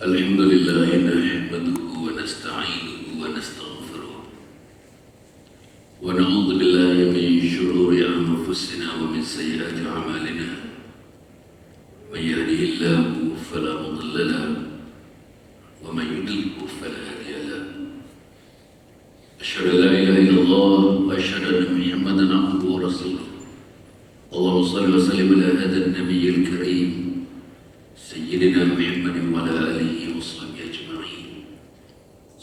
الحمد لله نحمده ونستعينه ونستغفره ونعوذ بالله من شرور أنفسنا ومن سيئات أعمالنا. من يهده الله فلا مضل له ومن يضلل فلا هادي له. أشهد أن لا إله إلا الله وأشهد أن محمدا عبده ورسوله. اللهم صل وسلم على هذا النبي الكريم سيدنا محمد وعلى آله وصحبه أجمعين.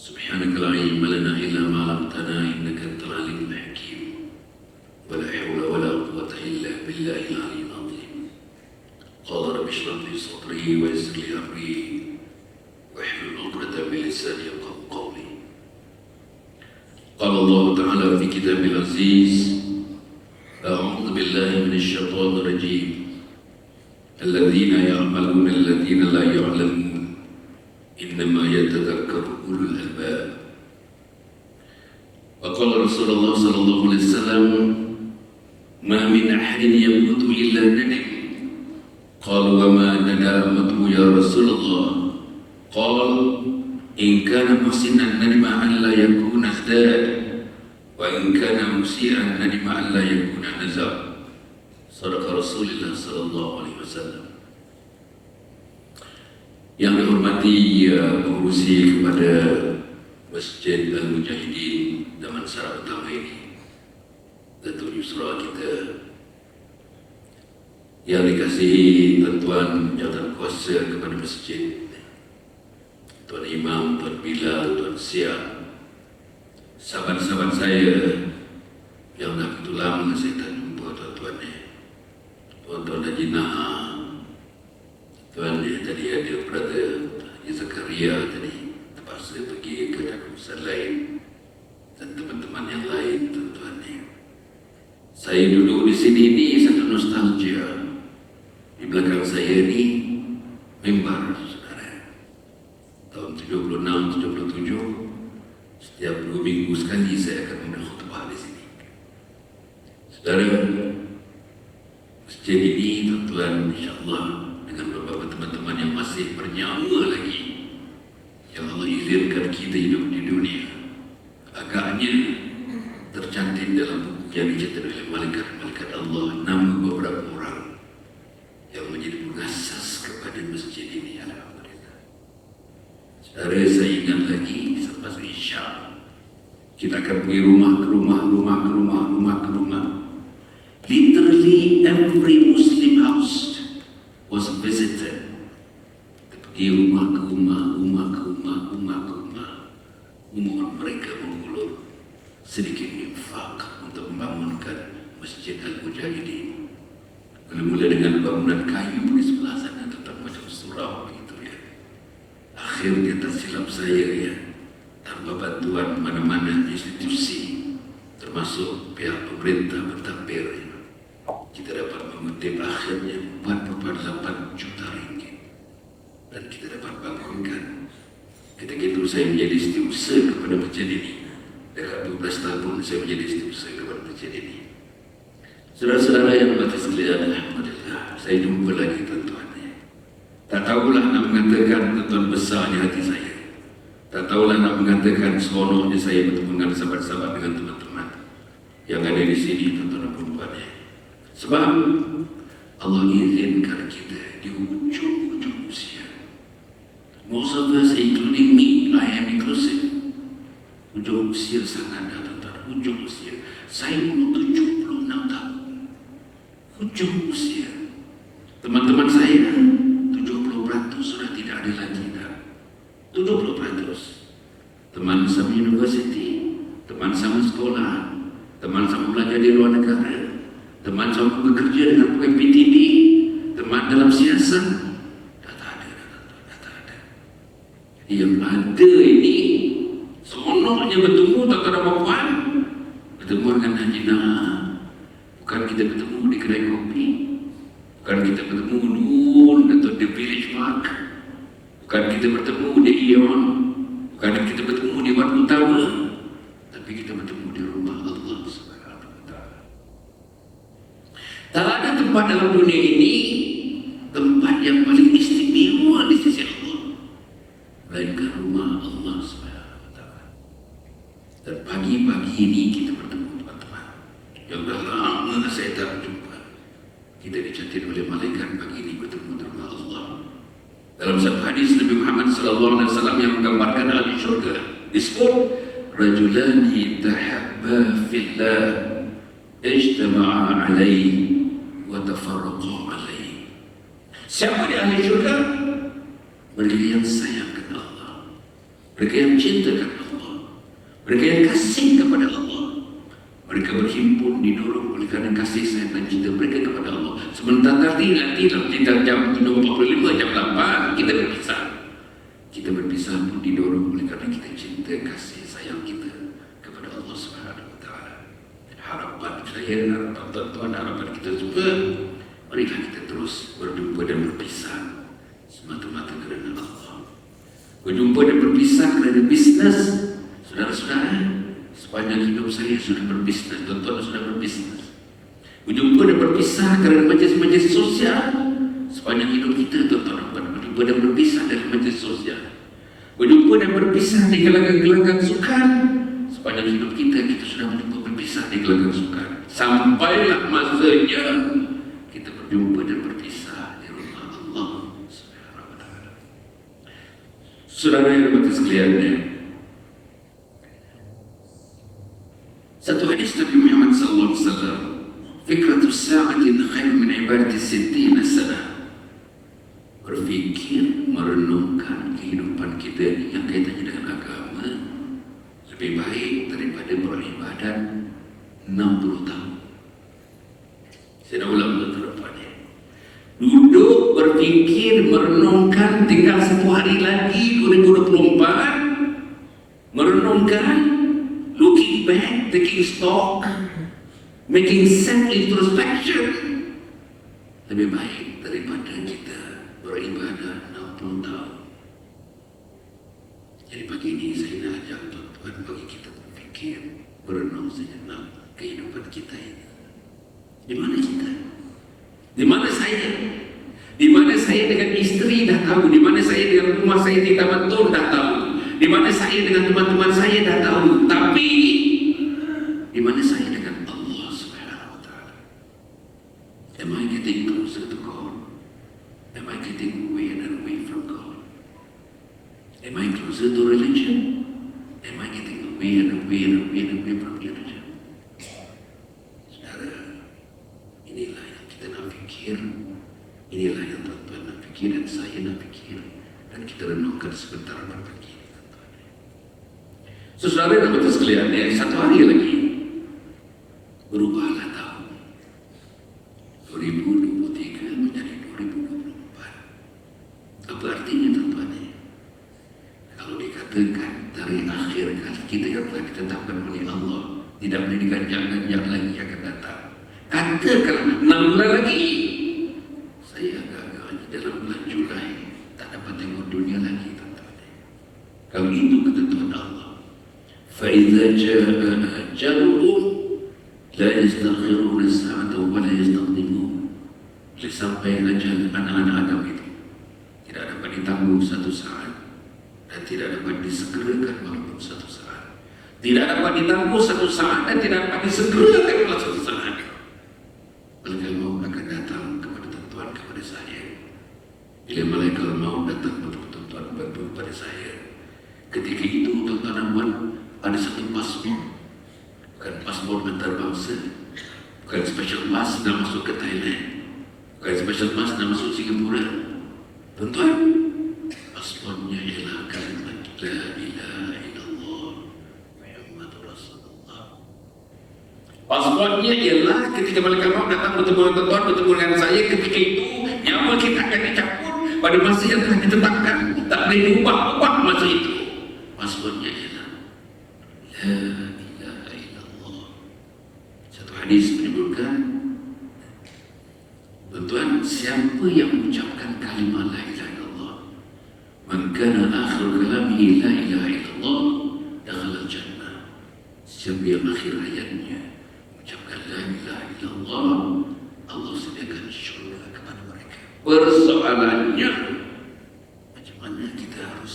سبحانك لا علم لنا إلا ما علمتنا إنك أنت العليم الحكيم. ولا حول ولا قوة إلا بالله العلي العظيم. قال رب اشرح لي صدري ويسر لي أمري واحلل عقدة من لساني يفقهوا قولي. قال الله تعالى في كتابه العزيز: أعوذ بالله من الشيطان الرجيم. الذين يعملون الذين لا يعلمون إنما يتذكر أولو الألباب. وقال رسول الله صلى الله عليه وسلم: ما من أحد يموت إلا ندم. قالوا: وما ندامته يا رسول الله؟ قال: إن كان محسنا ندم ألا يكون ازداد، وإن كان مسيئا ندم ألا يكون نزع. صدق Rasulullah sallallahu alaihi wasallam. Yang dihormati pengurusi kepada Masjid Al-Mujahidin Damansara Utama ini, Datuk Yusra kita, yang dikasihi Tuan Jawatan Kuasa kepada masjid, Tuan Imam, Tuan Bilal, Tuan Siap, sahabat-sahabat saya yang dah begitu lama saya tak jumpa tuan-tuan ni, Tuan Haji Naha, Tuan tadi ada Brother Haji Zakaria tadi terpaksa pergi ke kawasan lain, dan teman-teman yang lain tuan-tuan ni. Saya duduk di sini ni satu nostalgia. Di belakang saya ni mimbar, saudara. Tahun 76, 77, setiap 2 minggu sekali saya akan memberi khutbah di sini. Saudara, masjid ini tuan-tuan, insyaAllah dengan beberapa teman-teman yang masih bernyawa lagi, yang Allah izinkan kita hidup di dunia, agaknya tercantik dalam buku yang dicatat oleh malaikat-malaikat Allah nama beberapa orang yang menjadi pengasas kepada masjid ini. Alhamdulillah. Saudara, saya ingat lagi selepas Isya kita akan pergi rumah ke rumah. Literally every Muslim house was visited. Pergi rumah ke rumah. Mohon mereka mengulur sedikit infak untuk membangunkan Masjid Al-Mujahidin. Mula-mula dengan bangunan kayu di sebelah sana, tetap macam surau begitu ya. Akhirnya tak silap saya ya, tanpa bantuan mana-mana institusi, termasuk pihak pemerintah bertambir, kita dapat mengutip akhirnya 4,8 juta ringgit, dan kita dapat bangunkan. Ketika itu saya menjadi setiausaha kepada masjid ini. Dekat 12 tahun saya menjadi setiausaha kepada masjid ini. Saudara-saudara yang berhati sekalian, alhamdulillah saya jumpa lagi tuan-tuan. Tak tahulah nak mengatakan tuan-tuan besarnya hati saya. Tak tahulah nak mengatakan seronoknya saya bertemu dengan sahabat-sahabat, dengan teman-teman yang ada di sini, tuan-tuan dan puan-puan. Sebab Allah izinkan kita di ujung usia. Most of us, including me, I am inclusive. Ujung usia sangat dah, tuan-tuan. Ujung usia. Saya umur 76 tahun. Ujung usia. Teman-teman saya 70% sudah tidak ada lagi dah. 70%. Teman sama universiti, teman sama sekolah, teman sama belajar di luar negara, teman sama bekerja dengan pegawai PTD, teman dalam siasat, dah tak ada. Yang ada ini seronoknya bertemu tuan-tuan dan puan, bertemu dengan Haji Naha. Bukan kita bertemu di kedai kopi, bukan kita bertemu Nun atau di Village Park, bukan kita bertemu di Ion, bukan kita bertemu di Wat Utama, tapi kita bertemu di rumah Allah Subhanahu wa Ta'ala. Tak ada tempat dalam dunia ini tempat yang paling istimewa di sisi Allah melainkan rumah Allah SWT. Dan pagi-pagi ini kita bertemu teman-teman yang dah lama saya tak berjumpa. Kita dicatat oleh malaikat pagi ini bertemu di rumah Allah. Dalam satu hadis Nabi Muhammad SAW yang menggambarkan ahli syurga disebut rajulani tahabba fillah ijtama'a alaihi wa tafarraqa alaihi. Siapa di ahli syurga? Mereka yang sayang kepada Allah, mereka yang cinta kepada Allah, mereka yang kasih kepada Allah. Mereka berhimpun, didorong oleh karena kasih sayang dan cinta mereka kepada Allah. Sementara nanti dalam jam 45, jam 8 kita berpisah. Kita berpisah pun didorong oleh karena kita cinta kasih sayang kita kepada Allah Subhanahu Wa Taala. Harapan saya, harapan tuan-tuan, harapan kita juga, marilah kita terus berjumpa dan berpisah semata-mata kerana Allah. Berjumpa dan berpisah kerana bisnes, saudara-saudara. Sepanjang hidup saya sudah berbisnes, tuan-tuan sudah berbisnes. Berjumpa dan berpisah kerana majlis-majlis sosial. Sepanjang hidup kita, tuan-tuan, berjumpa dan berpisah dari majlis sosial. Berjumpa dan berpisah di gelanggang-gelanggang sukan. Sepanjang hidup kita, kita sudah berjumpa berpisah di gelanggang sukan. Sampailah masanya kita berjumpa dan berpisah di rumah Allah Subhanahu Wa Taala. Saudara yang berbahagia sekalian, satu hadis Nabi Muhammad SAW, fikratus sa'atin khair min ibadati sittina sana. Berfikir, merenungkan kehidupan kita yang kaitannya dengan agama lebih baik daripada beribadat 60 tahun. Saya dah ulang betul-betulnya. Duduk, berfikir, merenungkan tinggal 1 hari lagi 2024. Merenungkan, looking back, taking stock, making self-introspection, lebih baik daripada kita beribadah 60 tahun. Jadi pagi ini saya nak ajak tuan-tuan bagi kita berfikir, berenung sejenak kehidupan kita ini. Di mana kita? Di mana saya? Di mana saya dengan istri dah tahu, di mana saya dengan rumah saya di Taman Tur dah tahu, di mana saya dengan teman-teman saya dah tahu, tapi di mana saya dengan Allah Subhanahu Wa Taala? Am I getting closer to God? Am I getting away and away from God? Am I closer to religion? Am I getting away and away and away and away from religion? Saudara, inilah yang kita nak fikir, inilah yang tuan-tuan nak fikir dan saya nak fikir, dan kita renungkan sebentar berbagi. Saudara dan betul sekalian, satu hari lagi berubahlah tahun 2023 menjadi 2024. Apa artinya tuan-tuan? Kalau dikatakan dari akhir kita yang telah ditetapkan oleh Allah, tidak boleh diganjak-ganjak lagi yang akan datang. Katakanlah 6 bulan lagi, saya agak-agaknya dalam bulan Julai tak dapat tengok dunia lagi, tuan-tuan. Kalau itu ketentuan Allah. فَإِذَا جَاءَ أَجَلُهُمْ لَا يَسْتَأْخِرُونَ سَاعَةً وَلَا يَسْتَقْدِمُونَ. Sampai ajal anak-anak Adam itu tidak dapat ditanggung satu saat dan tidak dapat disegerakan walaupun satu saat. Tidak dapat ditanggung satu saat dan tidak dapat disegerakan walaupun satu saat. Malaikat maut akan datang kepada tuan-tuan, kepada saya. Bila malaikat maut datang kepada tuan-tuan, kepada saya, ketika itu tuan-tuan ada satu paspor, bukan paspor antarabangsa, bukan special pass nak masuk ke Thailand, bukan special pass nak masuk Singapura. Tuan-tuan, paspornya ialah kalimat La ilaha illallah Muhammadur Rasulullah. Paspornya ialah ketika malaikat maut datang bertemu dengan tuan-tuan, bertemu dengan saya, ketika itu nyawa kita akan dicampur pada masa yang telah ditetapkan, tak boleh diubah-ubah masa itu. Paspornya ialah La ilaha illallah. Satu hadis menyebutkan, tuan-tuan, siapa yang mengucapkan kalimah La ilaha illallah, man kana akhir kalamihi La ilaha illallah dakhala jannah. Siapa yang akhir hayatnya mengucapkan La ilaha illallah, Allah sediakan syurga kepada mereka. Persoalannya, macam mana kita harus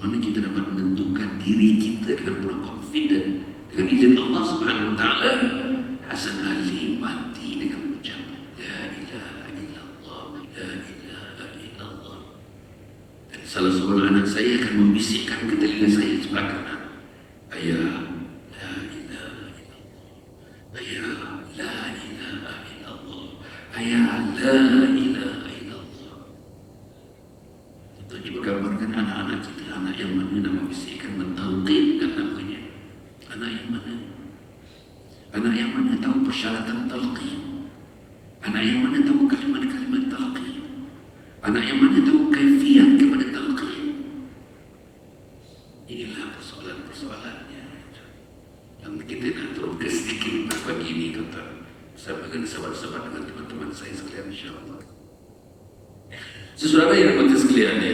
mana kita dapat menentukan diri kita dengan penuh confident dengan izin Allah Subhanahu Wa Taala. Hasan Ali mati dengan ucap La ilaha illallah, La ilaha illallah. Dan salah seorang anak saya akan membisikkan ke telinga saya sebelah kanan, ayah, La ilaha illallah, ayah, La ilaha illallah, ayah, La ilaha illallah. Itu digambarkan anak-anak kita, anak yang mana nak membisikkan, mentalqinkan namanya. Anak yang mana? Anak yang mana tahu persyaratan talqin? Anak yang mana tahu kalimat-kalimat talqin? Anak yang mana tahu kaifiat kepada talqin? Inilah persoalan-persoalannya yang kita nak terungkap sedikit pagi ini, tuan-tuan. Bersama dengan sahabat-sahabat, dengan teman-teman saya sekalian, insyaAllah. Sesuatu yang dapat sekalian ya.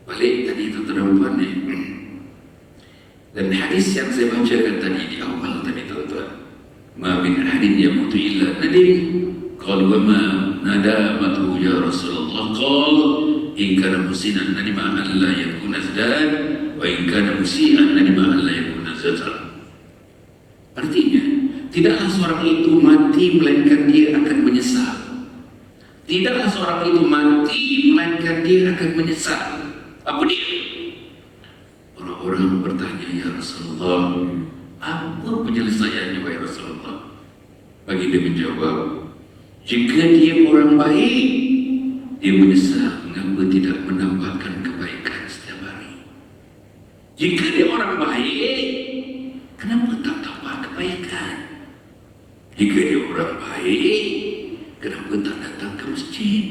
Balik tadi tuan-tuan dan puan ni. Dan hadis yang saya bacakan tadi di awal tadi, tuan-tuan, ma min ahadin yamutu illa nadim. Qalu wa ma nadamatu ya Rasulullah? Qal in kana musinan nadima an la yakuna zadan, wa in kana musian nadima an la yakuna zadan. Artinya, tidaklah seorang itu mati melainkan dia akan menyesal. Tidaklah seorang itu mati melainkan dia akan menyesal. Apa dia? Orang-orang bertanya, ya Rasulullah, apa penyelesaiannya wahai Rasulullah? Bagi dia menjawab, jika dia orang baik, dia menyesal mengapa tidak menambahkan kebaikan setiap hari. Jika dia orang baik, kenapa tak tambah kebaikan? Jika dia orang baik, kenapa tak datang ke masjid?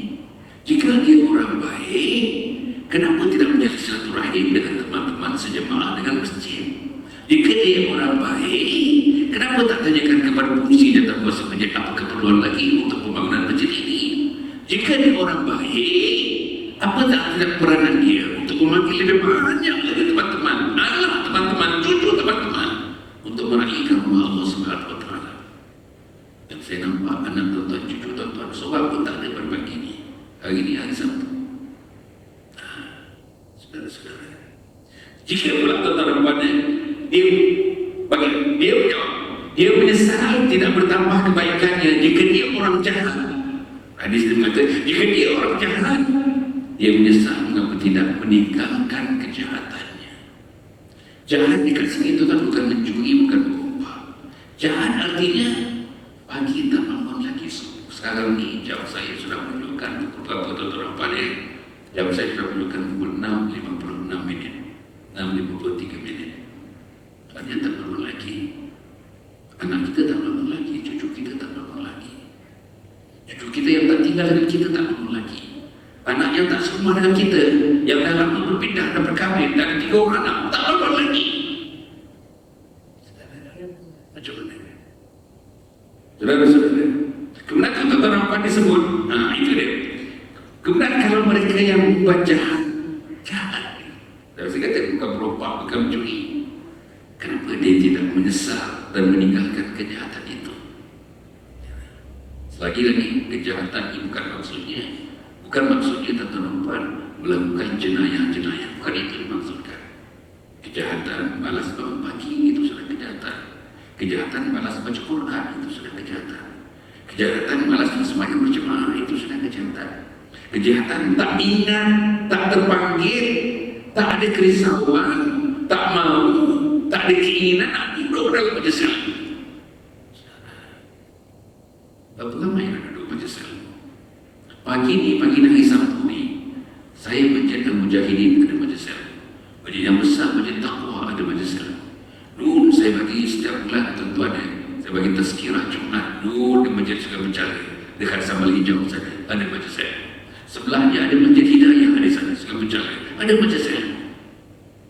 Jika dia orang baik, kenapa tidak menjadi silaturahim dengan teman-teman sejemaah dengan masjid? Jika dia orang baik, kenapa tak tanyakan kepada fungsi dan kuasa masjid apa keperluan lagi untuk pembangunan masjid ini? Jika dia orang baik, apa tak ada peranan dia untuk memanggil lebih banyak lagi teman-teman, anak teman-teman, cucu teman-teman untuk meraihkan rumah Allah Subhanahu Wa Taala? Dan saya nampak anak tuan-tuan, cucu tuan-tuan, sebab pun tak ada berbagi ini. Hari ini hari Sabtu. Saudara-saudara, jika pula tuan-tuan dan dia menyesal tidak bertambah kebaikannya. Jika dia orang jahat, hadis dia mengatakan, jika dia orang jahat, dia menyesal mengapa tidak meninggalkan kejahatannya. Jahat di sini itu kan bukan mencuri, bukan berubah. Jahat artinya pagi tak bangun lagi. Sekarang ni jam saya sudah menunjukkan beberapa tuan-tuan panel. Jam saya sudah menunjukkan pukul 6.56 minit, 6.53 minit. Dia tak bangun lagi. Anak kita tak bangun lagi, cucu kita tak bangun lagi. Cucu kita yang tak tinggal dengan kita tak bangun lagi. Anak yang tak serumah dengan kita, yang dah lama berpindah dan berkahwin, dan 3 orang anak tak bangun lagi. Macam mana? Saudara-saudara, kemudian tuan-tuan rampan disebut, itu dia. Kemudian kalau mereka yang buat jahat, dan saya kata bukan berubah, bukan mencuri, kenapa dia tidak menyesal dan meninggalkan kejahatan itu? Selagi lagi kejahatan ini bukan maksudnya tuan-tuan melakukan jenayah-jenayah, bukan itu dimaksudkan. Kejahatan balas bangun pagi itu sudah kejahatan. Kejahatan balas baca Quran itu sudah kejahatan. Kejahatan balas sembahyang berjemaah itu sudah kejahatan. Kejahatan tak ingat, tak terpanggil, tak ada kerisauan, tak mau, tak ada keinginan nak duduk dalam majlis ilmu. Berapa lama yang nak duduk majlis ilmu? Pagi hari Sabtu ni, saya menjadi mujahidin ada majlis ilmu. Majlis yang besar, majlis taqwa ada majlis ilmu. Dulu saya bagi setiap bulan tuan-tuan, saya bagi tazkirah Jumaat. Dulu di majlis juga bercari dekat Sambal Hijau sana ada majlis ilmu. Sebelahnya ada Masjid Hidayah di sana, segala berjalan. Ada majlis ilmu.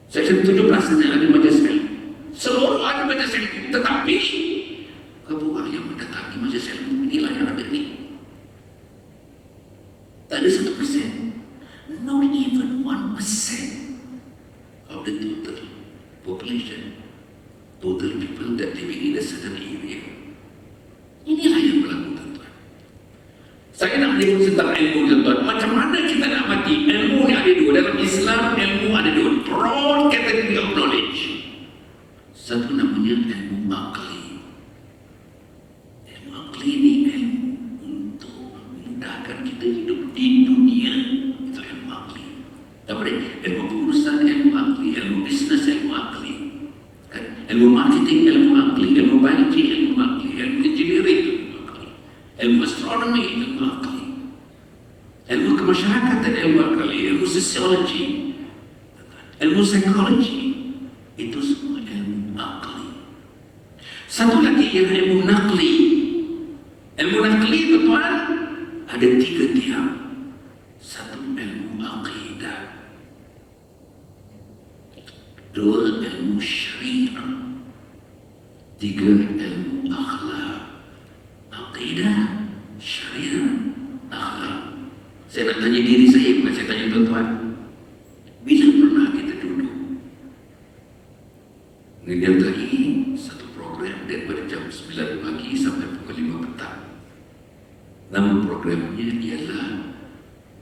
Seksyen 17 sana ada majlis ilmu. Seluruh ada majlis ilmu. Tetapi kebuah yang mendatangi majlis ilmu inilah yang ada ni. Tak ada 1%. Not even 1% of the total population, total people that living in a certain area. Inilah yang berlaku, tuan-tuan. Saya nak menyebut tentang ilmu, tuan-tuan. Macam mana kita nak mati? Ilmu ni ada dua. Dalam Islam, ilmu ada dua. Broad category of knowledge. Satu namanya ilmu akli. Ilmu akli ni ilmu untuk memudahkan kita hidup di dunia. Itu ilmu akli. Apa dia? Ilmu pengurusan, ilmu akli. Ilmu bisnes, ilmu akli. Kan? Ilmu marketing, ilmu akli. Ilmu biologi, ilmu akli. Ilmu engineering, ilmu akli. Ilmu astronomi, ilmu akli. Ilmu kemasyarakatan, ilmu akli. Ilmu sosiologi, ilmu psikologi. Itu semua ilmu akli. Satu lagi yang ilmu nakli. Ilmu nakli, tuan-tuan, ada 3 tiang. Satu ilmu aqidah, 2 ilmu syariah, 3 ilmu akhlak. Aqidah, syariah, akhlak. Saya nak tanya diri saya, bukan saya tanya tuan-tuan. Bila pernah kita duduk menyertai satu program daripada jam 9 pagi sampai pukul 5 petang? Nama programnya ialah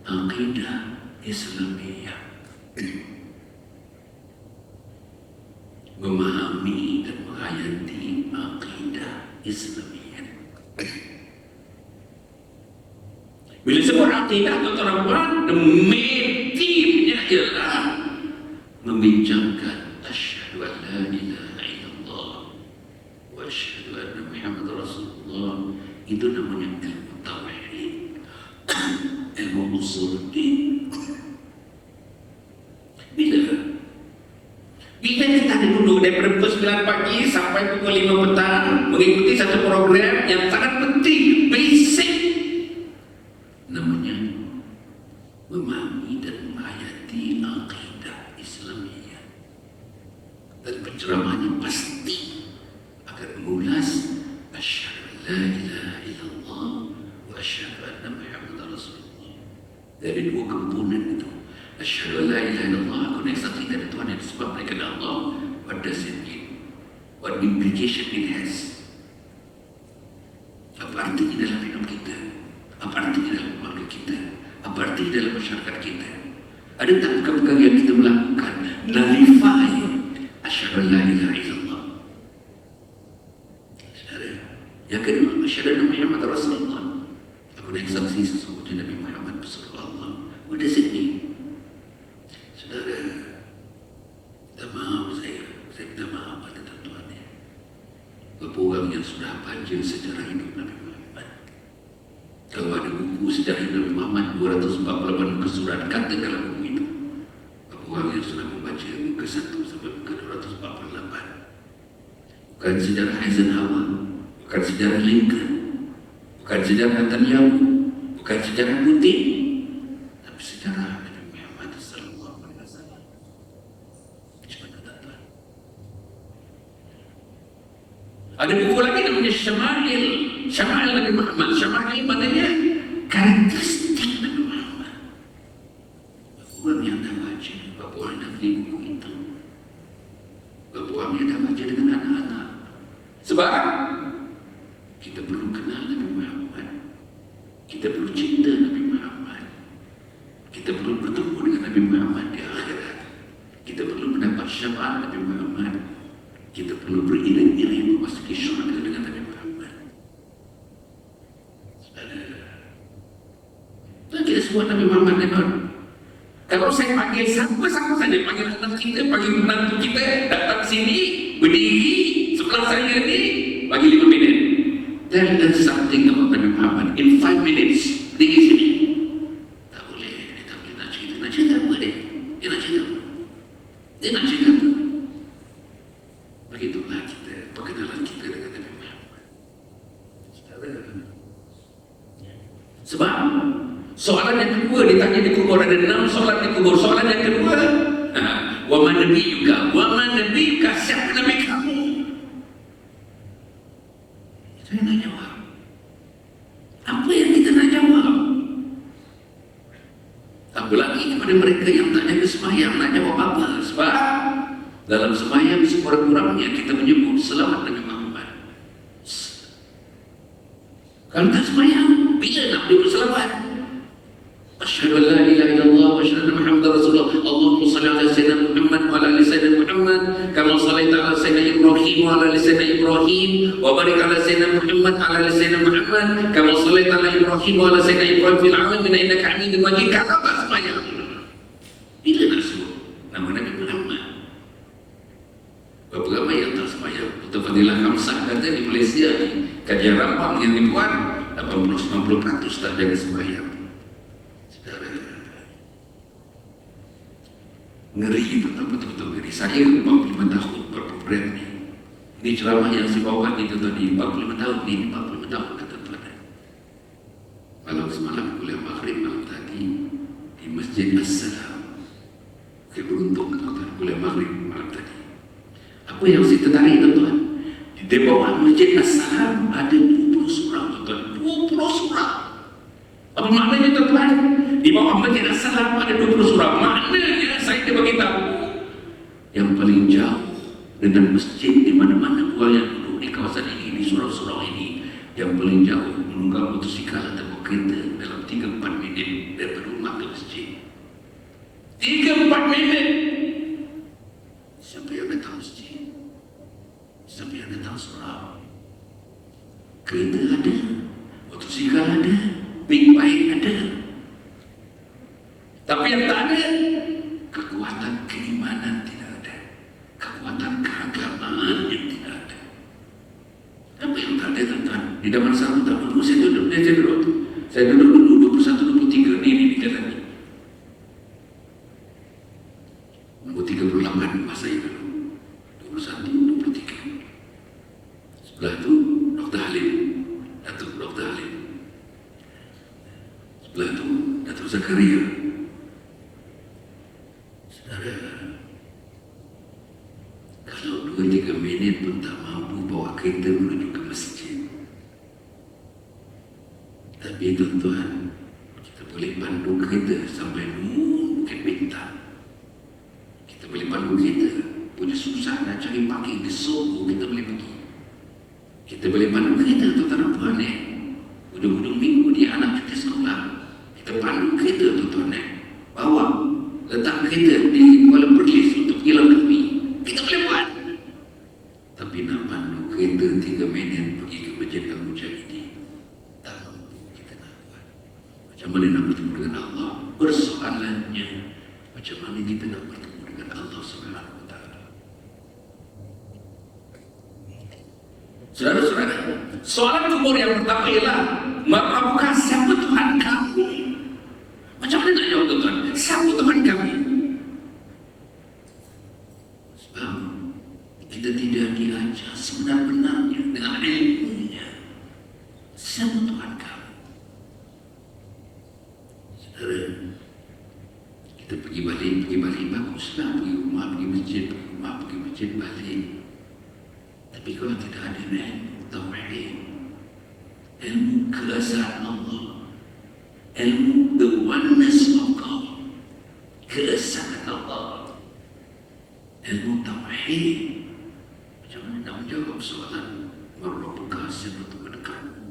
Aqidah Islamiyah. Memahami dan menghayati Aqidah Islamiyah. Bila sebut aqidah, tuan-tuan, the main theme-nya ialah membincangkan asyhadu an la ilaha illallah wa asyhadu anna Muhammad Rasulullah. Itu namanya ilmu tauhid, ilmu usuluddin. Bila kita ada duduk daripada pukul 9 pagi sampai pukul 5 petang mengikuti satu program yang sangat penting, basic, namanya memahami dan menghayati aqidah Islamiyah. Dan penceramahnya pasti akan mengulas asyhadu an la ilaha illallah wa asyhadu anna Muhammadar Rasulullah. Dari 2 komponen itu, asyhadu an la ilaha illallah, aku nak saksi dari Tuhan yang disebabkan oleh Allah. What does it mean? What implication it has? Apa artinya dalam hidup kita? Apa artinya dalam keluarga kita? Apa artinya dalam masyarakat kita? Ada tak perkara-perkara yang kita melakukan nullify asyhadu an la ilaha illallah? Yang kedua, asyhadu anna Muhammadar Rasulullah, aku nak saksi sesungguhnya Nabi Muhammad Rasulullah. What does it mean? Saudara, minta maaf saya minta maaf pada tuan-tuan ya. Beberapa orang yang sudah baca sejarah hidup Nabi Muhammad, kalau ada buku sejarah hidup Nabi Muhammad 248 muka surat, kata dalam buku itu, beberapa orang yang sudah membaca muka 1 sampai muka 248. Bukan sejarah Eisenhower, bukan sejarah Lincoln, bukan sejarah Netanyahu, bukan sejarah Putin, tapi sejarah Nabi Muhammad sallallahu alaihi wasallam. Ada buku lagi namanya Syama'il, Syama'il Nabi Muhammad. Syama'il maknanya karakteristik Nabi Muhammad. Orang yang dah baca, berapa orang dah beli buku itu, berapa orang yang dah baca dengan anak-anak. Sebab kita perlu kenal Nabi Muhammad, kita perlu cinta Nabi Muhammad, kita perlu bertemu dengan Nabi Muhammad di akhirat, kita perlu mendapat syafaat Nabi Muhammad, kita perlu beriring-iring memasuki syurga dengan Nabi Muhammad. Dan kita semua Nabi Muhammad memang. Kalau saya panggil siapa-siapa saja, panggil anak kita, panggil menantu kita, datang sini, berdiri sebelah saya ni, bagi 5 minit. Tell us something about Nabi Muhammad in 5 minutes. Di sini. Tak boleh, dia tak boleh nak cerita. Nak cerita apa dia? Dia nak cerita apa? Dia nak cerita apa? Begitulah kita, perkenalan kita dengan Nabi Muhammad. Sebab soalan yang kedua ditanya di kubur, ada 6 soalan di kubur. Soalan yang kedua, wa man nabiyuka? Wa man nabiyuka? Siapa Nabi kamu? Saya nak jawab. Apa yang kita nak jawab? Apalagi kepada mereka yang tak jaga sembahyang, nak jawab apa? Sebab dalam sembahyang sekurang-kurangnya kita menyebut selamat Nabi Muhammad. Kalau tak sembahyang, bila nak beli berselawat? Asyhadu an la ilaha illallah wa asyhadu anna Muhammadar Rasulullah. Allahumma shalli ala sayyidina Muhammad wa ala ali sayyidina Muhammad kama shallaita ala sayyidina Ibrahim wa ala ali sayyidina Ibrahim wa barik ala sayyidina Muhammad wa ala ali sayyidina Muhammad kama shallaita ala Ibrahim wa ala sayyidina Ibrahim fil alamin innaka Hamidum Majid. Kata apa sembahyang? Bila nak sebut nama Nabi Muhammad? Berapa ramai yang tak sembahyang? Betul Fadilah Kamsah kata di Malaysia ni, kajian Rambang yang dibuat 80-90% tak jaga sembahyang. Ngeri, betul-betul ngeri. Saya 45 tahun berprogram ni. Ini ceramah yang saya bawa ni tuan-tuan di 45 tahun ni, 45 tahun kata tuan-tuan. Malam semalam kuliah maghrib malam tadi di Masjid As-Salam. Saya beruntung tuan-tuan kuliah maghrib malam tadi. Apa yang saya tertarik tuan-tuan? Di bawah Masjid As-Salam ada 20 surah tuan-tuan. 20 surah. Apa maknanya tuan-tuan? Di bawah Masjid As-Salam ada 20 surah. Maknanya saya bagi tahu yang paling jauh dengan masjid di mana-mana yang duduk di kawasan ini, di surau-surau ini, yang paling jauh menunggang motosikal atau kereta dalam 3-4 minit daripada rumah ke masjid. 3-4 minit. Siapa yang datang masjid? Siapa yang datang surau? Kereta ada, motosikal ada, big bike ada. Tapi yang tak ada, kekuatan keimanan tidak ada, kekuatan keagamaan yang tidak ada. Apa yang tak ada tuan-tuan? Di zaman satu tahun dulu saya duduk dulu 21-23 ni di jalan ni. Nombor 38 masa itu dulu 21-23. Sebelah tu Dr. Halim, Datuk Dr. Halim. Sebelah tu Datuk Zakaria. Kalau 2-3 minit pun tak mampu bawa kereta menuju ke masjid. Tapi tuan-tuan, kita boleh pandu kereta sampai Bukit Bintang. Kita boleh pandu kereta. Punya susah nak cari parking di Sogo, kita boleh pergi. Kita boleh pandu kereta tuan-tuan apa ni? Hujung-hujung minggu dia anak cuti sekolah. Kita pandu kereta tuan-tuan ni. Bawa letak kereta di Kuala Perlis untuk hilang kami. Kita boleh buat. Tapi nak pandu kereta 3 minit pergi ke Masjid Al-Mujahidin, tak mampu kita nak buat. Macam mana nak bertemu dengan Allah? Persoalannya, macam mana kita nak bertemu dengan Allah Subhanahu Wa Taala? Saudara-saudara, soalan kubur yang pertama ialah, apakah siapa Tuhan kamu? Macam mana nak jawab tuan-tuan? Siapa Tuhan kamu? Sebab kita tidak diajar sebenar-benarnya dengan ilmunya. Siapa Tuhan kamu? Saudara, kita pergi balik, baguslah. Pergi rumah, pergi masjid, balik. Tapi kalau tidak ada ilmu tauhid, ilmu keesaan Allah, ilmu the oneness of God, keesaan Allah, ilmu tauhid, macam mana nak menjawab soalan Rabbuka siapa Tuhan kamu?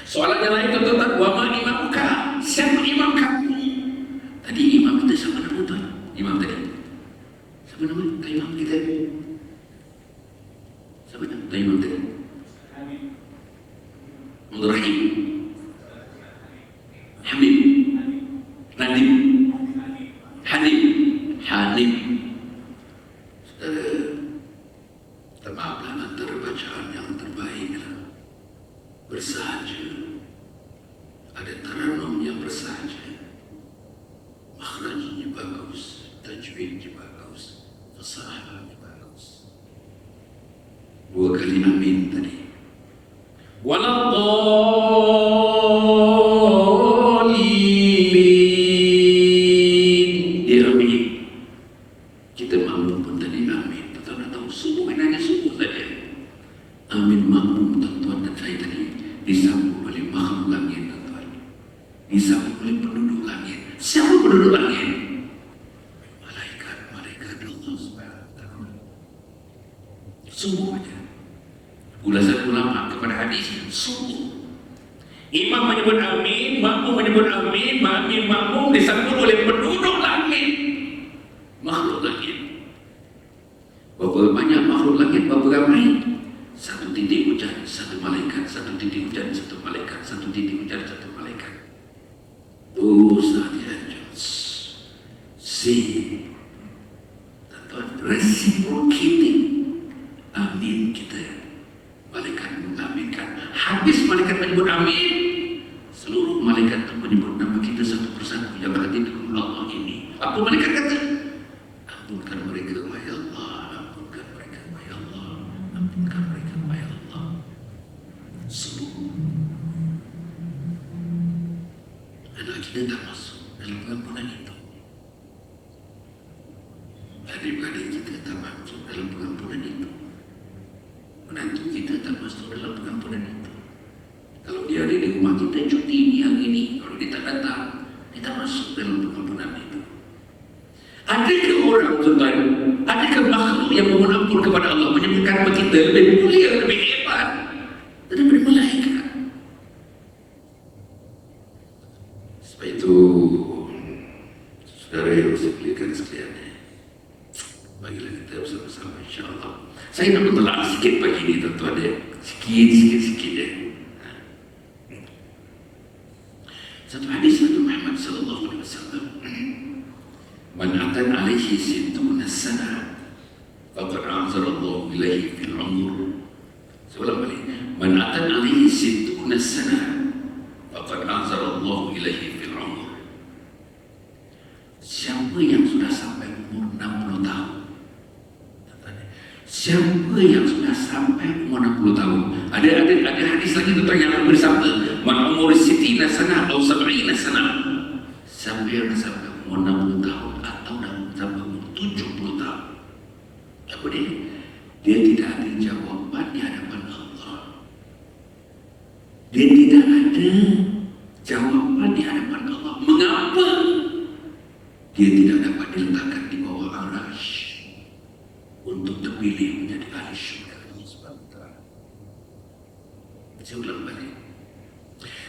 Soalan yang lain tuan-tuan, wa ma imamuka, siapa imam kamu? Tadi imam kita siapa nama tuan? Imam tadi siapa nama? Imam kita siapa nama? Imam tadi Rahim, Hamid, Nadim, Hanim. Saudara, maaflah antara bacaan yang terbaik bersahaja, ada taranum yang bersahaja, makhrajnya bagus, tajwidnya bagus, fasahahnya bagus. 2 kali amin tadi. Waladhalin, dia amin. Kita makmum pun tadi amin. Tuan-tuan tahu subuh ini hanya subuh saja. Amin makmum tuan-tuan dan saya tadi disambut oleh makhluk langit tuan-tuan. Disambut oleh penduduk langit. Siapa penduduk langit? Malaikat Allah Subhanahu Wa Taala. Subuh saja. Ulasan ulama kepada hadis subuh. Imam menyebut amin, makmum menyebut amin, makmum disambut oleh penduduk langit, makhluk langit. Berapa banyak makhluk langit, berapa ramai? Satu titik hujan, satu malaikat, satu titik hujan, satu malaikat, satu titik hujan, satu malaikat. Those are the angels. See, reciprocating amin kita. Malaikat mengaminkan. Habis malaikat menyebut amin, seluruh malaikat itu menyebut nama kita satu persatu. Yang berarti dengan Allah ini. Apa malaikat kata? Ampunkan mereka, wahai Allah. Ampunkan mereka, wahai Allah. Ampunkan mereka, wahai Allah. Seluruh anak kita tak masuk dalam pengampunan itu. Adik-adik kita tak masuk dalam pengampunan itu. Menantu kita tak masuk dalam pengampunan itu. Kalau dia ada di rumah kita cuti ini hari ini, kalau dia tak datang, dia tak masuk dalam pengampunan itu. Adakah orang tuan-tuan, adakah makhluk yang memohon ampun kepada Allah menyebutkan nama kita lebih mulia, lebih hebat daripada malaikat? Sebab itu, saudara yang saya pilihkan sekalian, bagilah kita bersama-sama insya-Allah. Saya nak bertolak sikit pagi ni tuan-tuan dia. Sikit dia. Satu hadis Nabi Muhammad sallallahu alaihi wasallam. Man atan alaihi sittuna sana faqad anzalallahu ilaihi fil umur. Seorang balik. Man atan alaihi sittuna sana faqad anzalallahu ilaihi fil umur. Siapa yang sudah sampai umur 60 tahun, siapa yang sudah sampai umur 60 tahun, ada hadis lagi tentang yang bersabda man umur sitina sana atau 70 sana, siapa yang sampai umur 60 tahun atau sampai umur 70 tahun, apa dia? Dia tidak ada jawaban di hadapan Allah. Dia tidak ada jawaban di hadapan Allah. Mengapa dia tidak dapat diletakkan di bawah arasy untuk terpilih menjadi ahli syurga Allah Subhanahu wa taala? Saya ulang balik.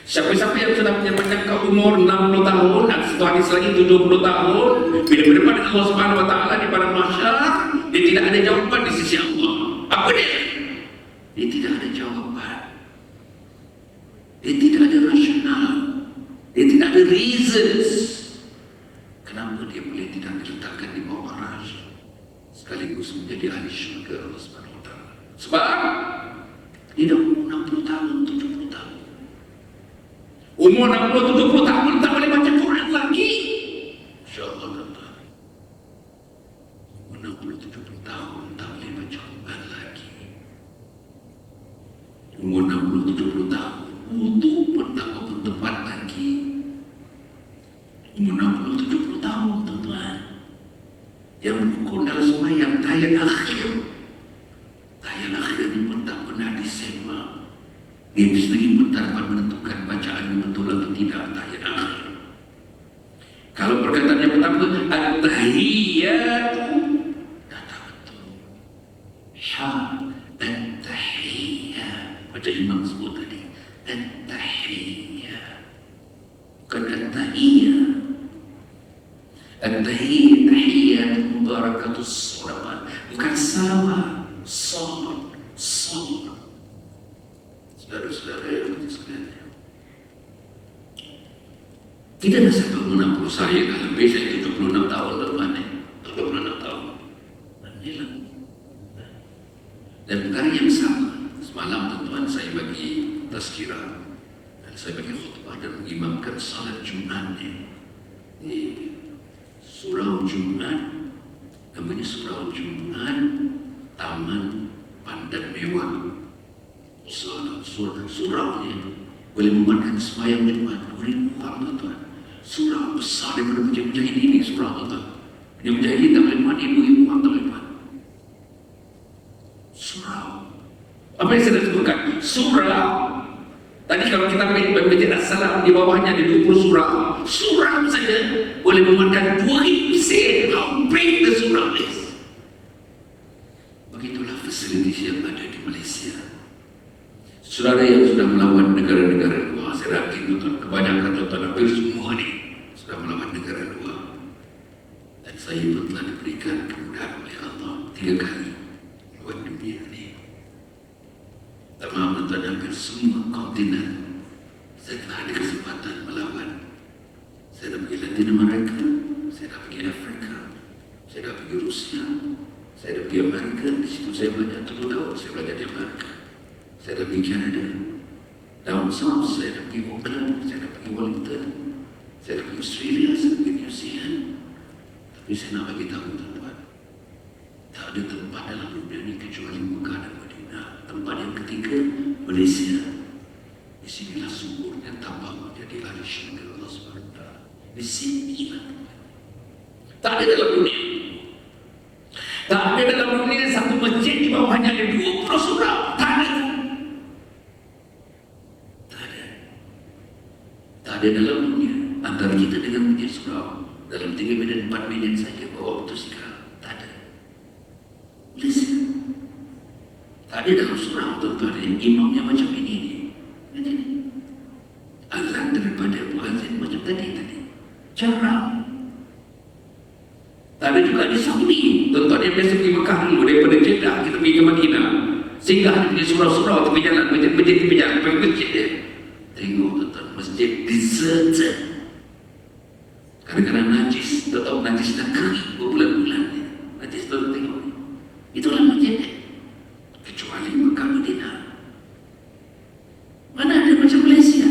Siapa-siapa yang sudah mencapai umur 60 tahun dan satu hadis lagi 70 tahun, bila berdepan dengan Allah Subhanahu wa taala di padang mahsyar, dia tidak ada jawaban di sisi Allah. Apa dia? Dia tidak ada jawaban. Dia tidak ada rasional. Dia tidak ada reasons. Kenapa dia boleh tidak diletakkan di bawah arasy sekaligus menjadi ahli syurga Allah Subhanahu wa taala? Sebab dia dah umur 60 tahun, 70 tahun. Umur 60, 70 tahun tak boleh baca Quran lagi. Insya-Allah tuan-tuan. Umur 60, 70 tahun tak boleh baca Quran lagi. Umur 60, 70 tahun wudu pun tak bertempat lagi. Umur 60, 70 tahun tuan-tuan, yang berrukun dalam sembahyang tahiyat akhir. Tahiyat akhir ini pun tak pernah disemak. Dia sendiri pun tak dapat menentukan bacaan yang betul atau tidak tahiyat akhir. Kalau perkataan yang pertama at-tahiyyatu, dah tak betul. At-tahiyyah, macam imam sebut tadi, at-tahiyyah, bukan at-tahiyyah. At-tahiyyat mubarakatus salawat, bukan salawat, salat. Saudara-saudara yang sekalian, kita dah sampai umur 60, saya dah lebih, saya 76 tahun tuan-tuan, 76 tahun. Dan perkara yang sama, semalam tuan-tuan saya bagi tazkirah dan saya bagi khutbah dan mengimamkan salat Jumat di Surau Jumat, namanya Surau Jumat Taman Pandan Mewah. Suraunya boleh memuatkan sembahyang Jumat 2,000 orang tuan-tuan. Surau besar daripada Mujahid ini, surau tuan-tuan. Mujahid tak boleh muat 1,000 orang, tak boleh muat. Surau. Apa yang saya dah sebutkan? Surau. Tadi kalau kita ambil Masjid As-Salam, di bawahnya ada 20 surau. Surau saja boleh memuatkan 2,000 sen. How big the surau is? Begitulah fasilitas yang ada di Malaysia. Saudara yang sudah melawan negara-negara luar, saya yakin tuan, kebanyakan tuan hampir semua ni sudah melawan negara luar. Dan saya pun telah diberikan kemudahan oleh Allah 3 kali buat dunia ni. Tamam tuan, hampir semua kontinen saya telah ada kesempatan melawan. Saya dah pergi Latin Amerika, saya dah pergi Afrika, saya dah pergi Rusia, saya dah pergi Amerika. Di situ saya belajar 7 tahun, saya belajar di Amerika. Saya dah pergi Canada, down south, saya dah pergi Auckland, saya dah pergi Wellington, saya dah pergi Australia, saya dah pergi New Zealand. Tapi saya nak bagi tahu tuan-tuan, tak ada tempat dalam dunia ini kecuali Mekah dan Madinah. Tempat yang ketiga, Malaysia. Di sinilah subur dan tambah menjadi lari syurga Allah SWT. Di sini tak ada dalam dunia. Tak ada dalam dunia satu masjid di bawahnya ada 20 surau. Tak ada. Tak ada dalam dunia. Antara kita dengan masjid surau dalam 3 minit 4 minit saja bawa motosikal. Tak ada. Malaysia. Tak ada dalam surau tuan-tuan yang imamnya macam ini. Azan daripada muazzin macam tadi. Jarang. Tak ada juga di Saudi. Tuan-tuan yang biasa pergi Mekah dulu, daripada Jeddah kita pergi ke Madinah, singgah di surau-surau tepi jalan, masjid tepi jalan, pergi masjid dia. Tengok tuan-tuan, masjid deserted. Kadang-kadang najis, tak tahu najis dah kering berbulan-bulan. Najis tuan tengok ni. Itulah masjid dia. Kecuali Mekah Madinah. Mana ada macam Malaysia?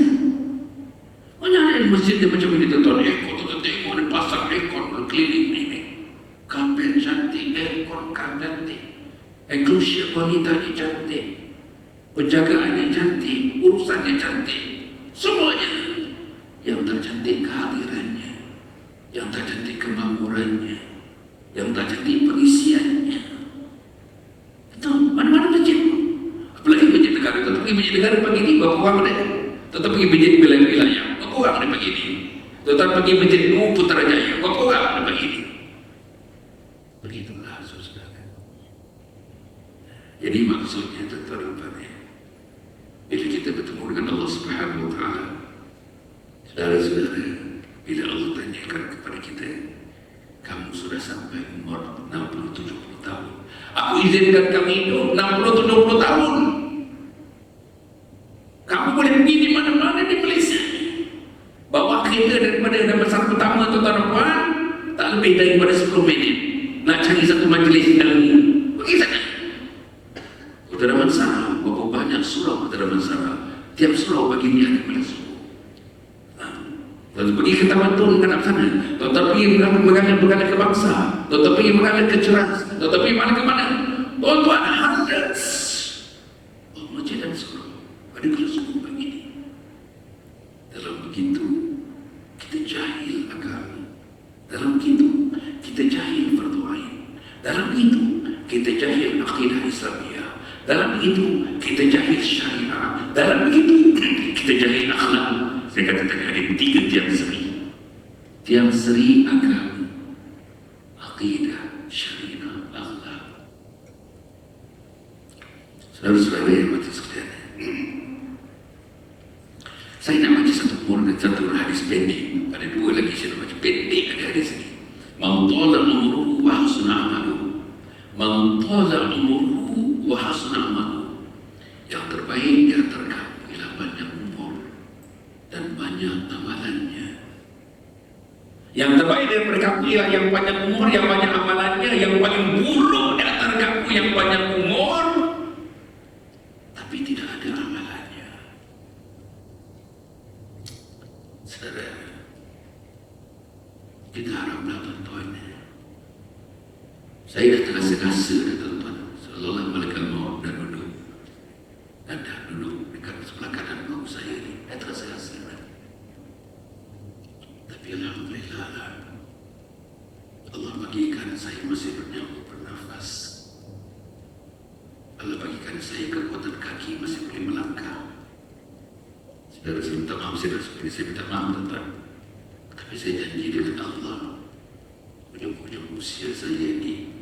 Mana ada masjid dia macam ini tuan-tuan? Ekor tuan-tuan tengok, dia pasang ekor keliling ni. Kapet cantik, ekor cantik, enclosure wanitanya cantik, penjagaannya cantik, urusannya cantik, semuanya. Yang tercantik kehadirannya, yang tercantik kemakmurannya, yang tercantik pengisiannya. Itu mana-mana masjid. Apalagi masjid negara, tetapi masjid negara pagi ni berapa orang ada? Tetap pergi masjid wilayah, berapa orang ada pagi ni? Tetap pergi masjid Putrajaya, berapa orang ada pagi ni? Begitulah saudara. Jadi maksudnya tuan-tuan, bila kita bertemu dengan Allah Subhanahu Wa Taala, saudara-saudara, bila Allah tanyakan kepada kita, kamu sudah sampai umur 60-70 tahun, aku izinkan kamu hidup 60-70 tahun, kamu boleh pergi di mana-mana di Malaysia, bawa kereta daripada dasar pertama tuan-tuan, tak lebih daripada 10 minit. Nak cari satu majlis ilmu, pergi sana. Kota Damansara, berapa banyak surau Kota Damansara. Tiap surau bagi dia ada pada surau. Lalu pergi ke Taman Tun, ke sana. Tuan-tuan pergi bergala ke bangsa. Tuan-tuan pergi bergala ke Ceras. Tuan-tuan pergi mana ke mana. Tuan-tuan hundreds. Oh, masjid dan surau. Ada pada surau begini. Dalam begitu, kita jahil agama. Dalam begitu, kita jahil fardu ain. Dalam begitu, kita jahil akidah Islamiyah. Dalam begitu, kita jahil syariah. Dalam begitu, kita jahil akhlak. Saya katakan ada 3 tiang seri. Tiang seri agama, akidah, syariah, akhlak. Saudara-saudara yang mati sekalian, saya nak baca satu hadis pendek. Ada 2 lagi saya nak baca pendek. Ada hadis ini. Man tala umruhu wa hasuna amaluhu. Man tala umruhu wa hasuna amaluhu. Yang terbaik di antara kamu ialah banyak umur dan banyak amalannya. Yang terbaik daripada kamu ialah yang banyak umur, yang banyak amalannya. Yang paling buruk di antara kamu yang banyak umur tapi tidak ada amalannya. Saudara, kita haraplah tuan-tuan, saya dah terasa-rasa tuan-tuan, seolah-olah malaikat maut dah duduk dekat sebelah kanan bahu saya ni, dah terasa-rasa. Tapi alhamdulillah, Allah bagikan saya masih bernyawa, bernafas. Allah bagikan saya kekuatan kaki, masih boleh melangkah. Saudara, saya minta maaf, saya minta maaf tuan-tuan. Tapi saya janji dengan Allah, ujung-ujung usia saya ini,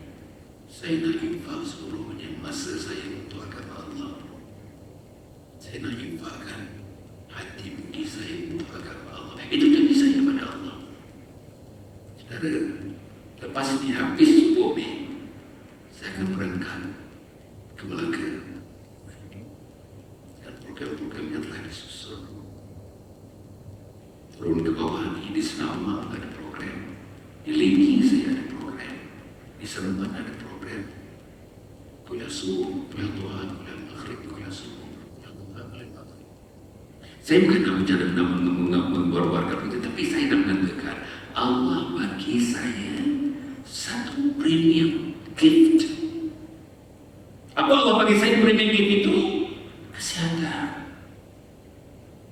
saya nak infak seluruhnya masa saya untuk agama Allah. Saya nak infakkan hati budi saya untuk agama Allah. Itu janji saya pada Allah. Saudara, lepas ini habis subuh ni, saya akan berangkat ke Melaka. Dan program-program yang telah disusun. Turun ke bawah ni, di Senama ada program. Di Legi saya ada program. Di Seremban ada program. Kuliah subuh, kuliah Tuhan, kuliah maghrib, kuliah subuh. Saya bukan nak bicara membuat-buatkan itu, tapi saya nak mengatakan Allah bagi saya satu premium gift. Apa Allah bagi saya premium gift itu? Kesihatan.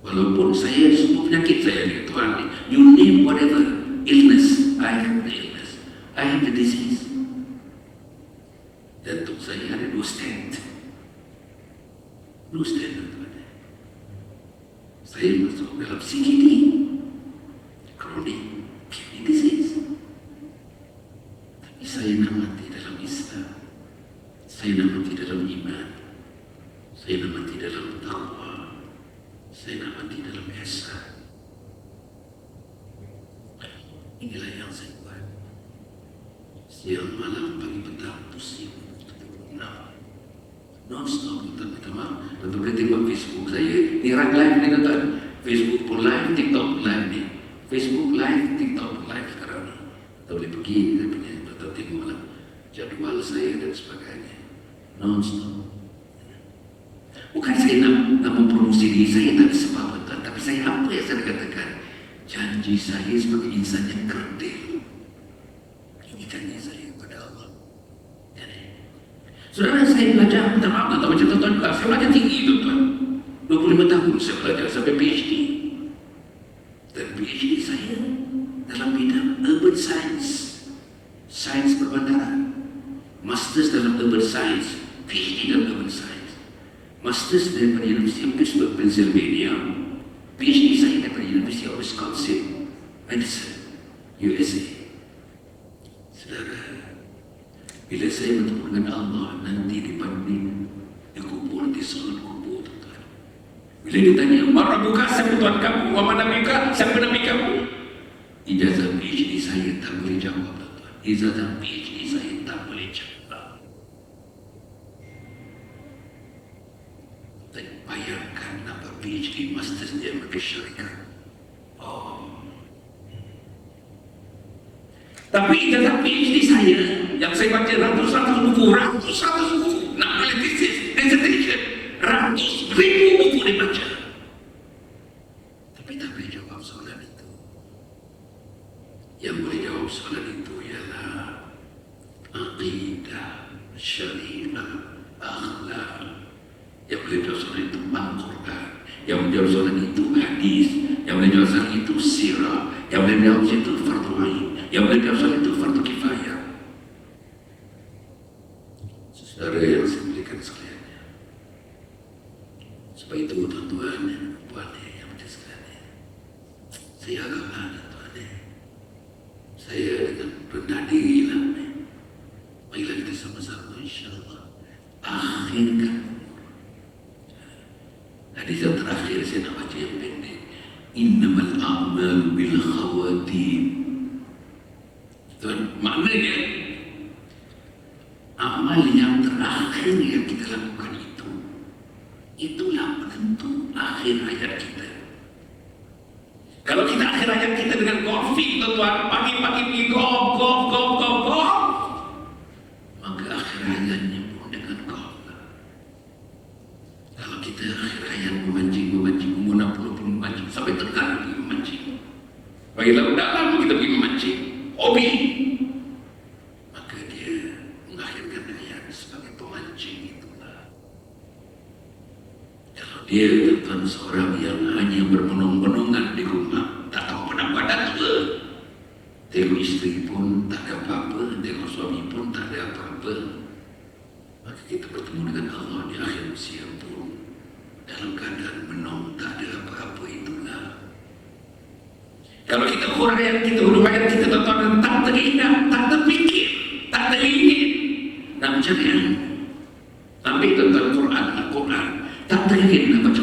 Walaupun saya semua penyakit saya ni, Tuhan, you name whatever illness, I have the illness, I have the disease. Jantung saya ada 2 stent. 2 stent, Tuhan. Saya masuk dalam CKD, chronic kidney disease. Tapi saya nak mati dalam Islam. Saya nak mati dalam iman. Saya nak mati dalam taqwa. Saya nak mati dalam ihsan. Inilah yang saya buat. Siang malam pagi petang pusing non-stop. Minta maaf. Tentu boleh tengok Facebook saya. Ni live ni tuan. Facebook pun live, TikTok pun live ni. Facebook live, TikTok pun live sekarang ni. Tak boleh pergi, saya punya betul tengok malam jadual saya dan sebagainya. Non-stop. Bukan saya nak mempromosi diri saya, tak ada sebab tuan. Tapi saya apa yang saya katakan? Janji saya sebagai insan yang kerdil. Ini janji saya kepada Allah. Saudara, saya belajar, minta maaf tak macam tuan-tuan juga. Saya belajar tinggi tuan-tuan. 25 tahun saya belajar sampai PhD. Dan PhD saya dalam bidang urban science, sains perbandaran. Masters dalam urban science, PhD dalam urban science. Masters daripada University of Pittsburgh, Pennsylvania. PhD saya daripada University of Wisconsin, Madison, USA. Saudara, bila saya bertemu dengan Allah nanti di kubur, di soal kubur, tuan. Bila ditanya, "Man rabbuka?" Siapa Tuhan kamu? "Wa man nabiyuka?" Siapa nabi kamu? Ijazah PhD saya tak boleh jawab, tuan. Ijazah PhD saya tak boleh jawab. Dan bayangkan apa PhD Masters di Amerika Syarikat. Tapi ijazah PhD saya yang saya baca ratus-ratus buku, nak boleh thesis, dissertation, ratus ribu buku dibaca. Tapi tak boleh jawab soalan itu. Yang boleh jawab soalan itu ialah aqidah, syariah, akhlak. Yang boleh jawab soalan itu Al-Quran. Yang boleh jawab soalan itu hadis. Yang boleh jawab soalan itu sirah. Yang boleh jawab soalan itu fardu ain. Yang boleh jawab soalan itu fardu kifayah. Saudara yang saya muliakan sekalian, sebab itu tuan-tuan dan puan yang berada sekalian, saya agaklah tuan-tuan, saya dengan rendah diri lah, marilah kita sama-sama insyaAllah akhirkan. Hadis yang terakhir saya nak baca yang pendek. Innamal a'malu bil khawatim. Tuan, maknanya amal yang terakhir yang kita lakukan itulah penentu akhir hayat kita. Kalau kita akhir hayat kita dengan golfing, tuan, pagi-pagi pergi golf, maka akhir hayatnya pun dengan golf. Kalau kita akhir hayat memancing, umur 60 pun memancing, sampai tengah pergi memancing. Bagi laut dalam kita pergi memancing, hobi. Maka dia mengakhirkan hayat sebagai pemancing itulah. Kalau dia tuan seorang yang hanya bermenung-menungan di rumah, tak tahu pendapat tua, tengok isteri pun tak ada apa-apa, tengok suami pun tak ada apa-apa, maka kita bertemu dengan Allah di akhir usia pun dalam keadaan menung, tak ada apa-apa itulah. Kalau kita huraian kita, huraian kita tuan-tuan, tak teringat, tak terfikir, tak teringin nak mencari ilmu. Ambil tuan-tuan Al-Quran, tak teringin nak baca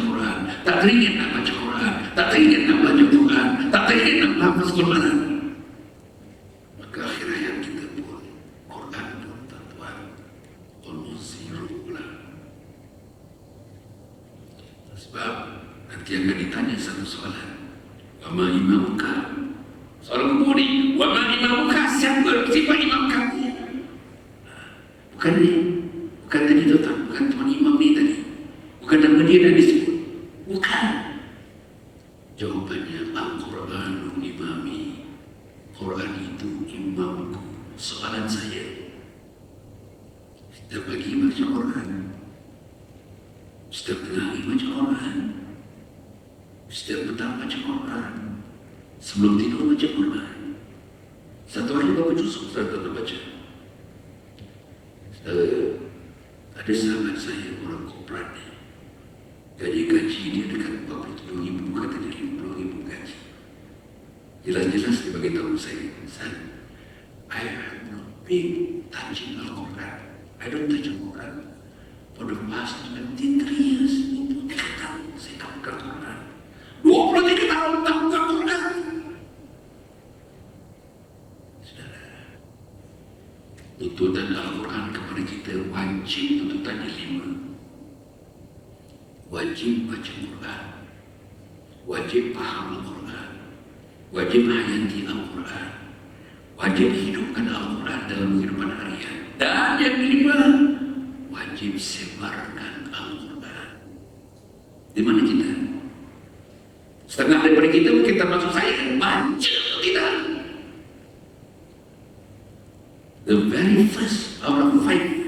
satu soalan. Wa ma imamuka? Soalan kubur ni. Wa ma imamuka? Siapa imam kamu? Bukan ni. Bukan tadi tuan, bukan tuan imam ni tadi. Bukan nama dia dah disebut. Bukan. Jawapannya Al-Quranul Imami. Quran itu imamku. Soalan saya, setiap pagi baca Quran, setiap tengah hari baca Quran, setiap petang baca Quran, sebelum tidur baca Quran. Satu hari berapa juz Ustaz nak baca? Ada sahabat saya orang korporat ni, gaji dia dekat 47,000, kata dia 50,000 gaji. Jelas-jelas dia bagi tahu saya, I have not been touching Al-Quran. I don't touch Al-Quran for the past 23 years. Itu 3 tahun saya tak buka Quran. 23 tahun tak buka Quran. Saudara, tuntutan Al-Quran kepada kita wajib, tuntutannya 5. Wajib baca Quran, wajib faham Al-Quran, wajib hayati Al-Quran, wajib hidupkan Al-Quran dalam kehidupan harian, dan yang kelima, wajib sebarkan Al-Quran. Di mana kita? Setengah daripada kita mungkin termasuk saya, baca tidak. The very first out of 5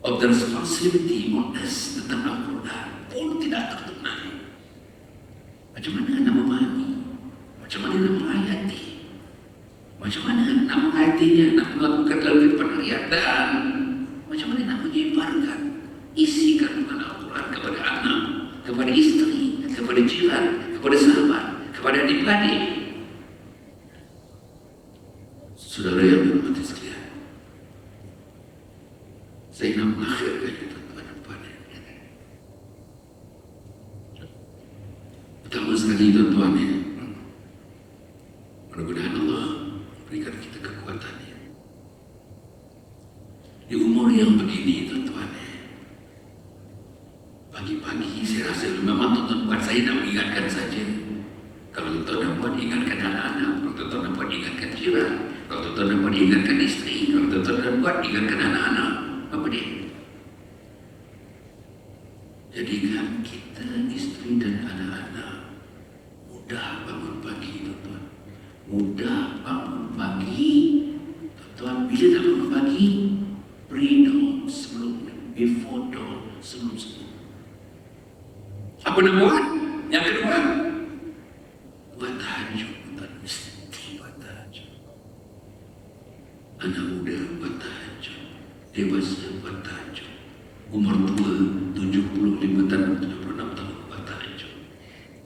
of the responsibility on us tentang Al-Quran pun tidak tertunai. Macam mana nak memahami? Macam mana nak menghayati? Macam mana nak menghayatinya, nak melakukan dalam kehidupan harian, dan macam mana nak menyebarkan isi kandungan Al-Quran kepada anak, kepada isteri, kepada jiran, kepada sahabat, kepada adik-adik. Saudara yang berhormat sekalian, saya nak mengakhirkan tuan-tuan. Pertama sekali tuan-tuan, mudah-mudahan Allah berikan kita kekuatannya. Di umur yang begini tuan-tuan, pagi-pagi saya rasa memang tuan-tuan buat saya nak mengingatkan saja. Kalau tuan-tuan nak buat, ingatkan anak-anak. Kalau tuan-tuan nak buat, ingatkan jiran. Kalau tuan-tuan nak buat, ingatkan isteri. Kalau tuan-tuan nak buat, ingatkan anak-anak. Apa dia? Jadikan kita, isteri dan anak-anak, mudah bangun pagi tuan-tuan. Mudah bangun pagi tuan-tuan. Bila tak bangun pagi, pre-dawn sebelum, before dawn sebelum. Apa nak buat? Yang kedua, buat tahajud. Tuan, mesti buat tahajud. Anak muda buat tahajud, dewasa buat tahajud, umur tua 75 tahun, 76 tahun buat tahajud.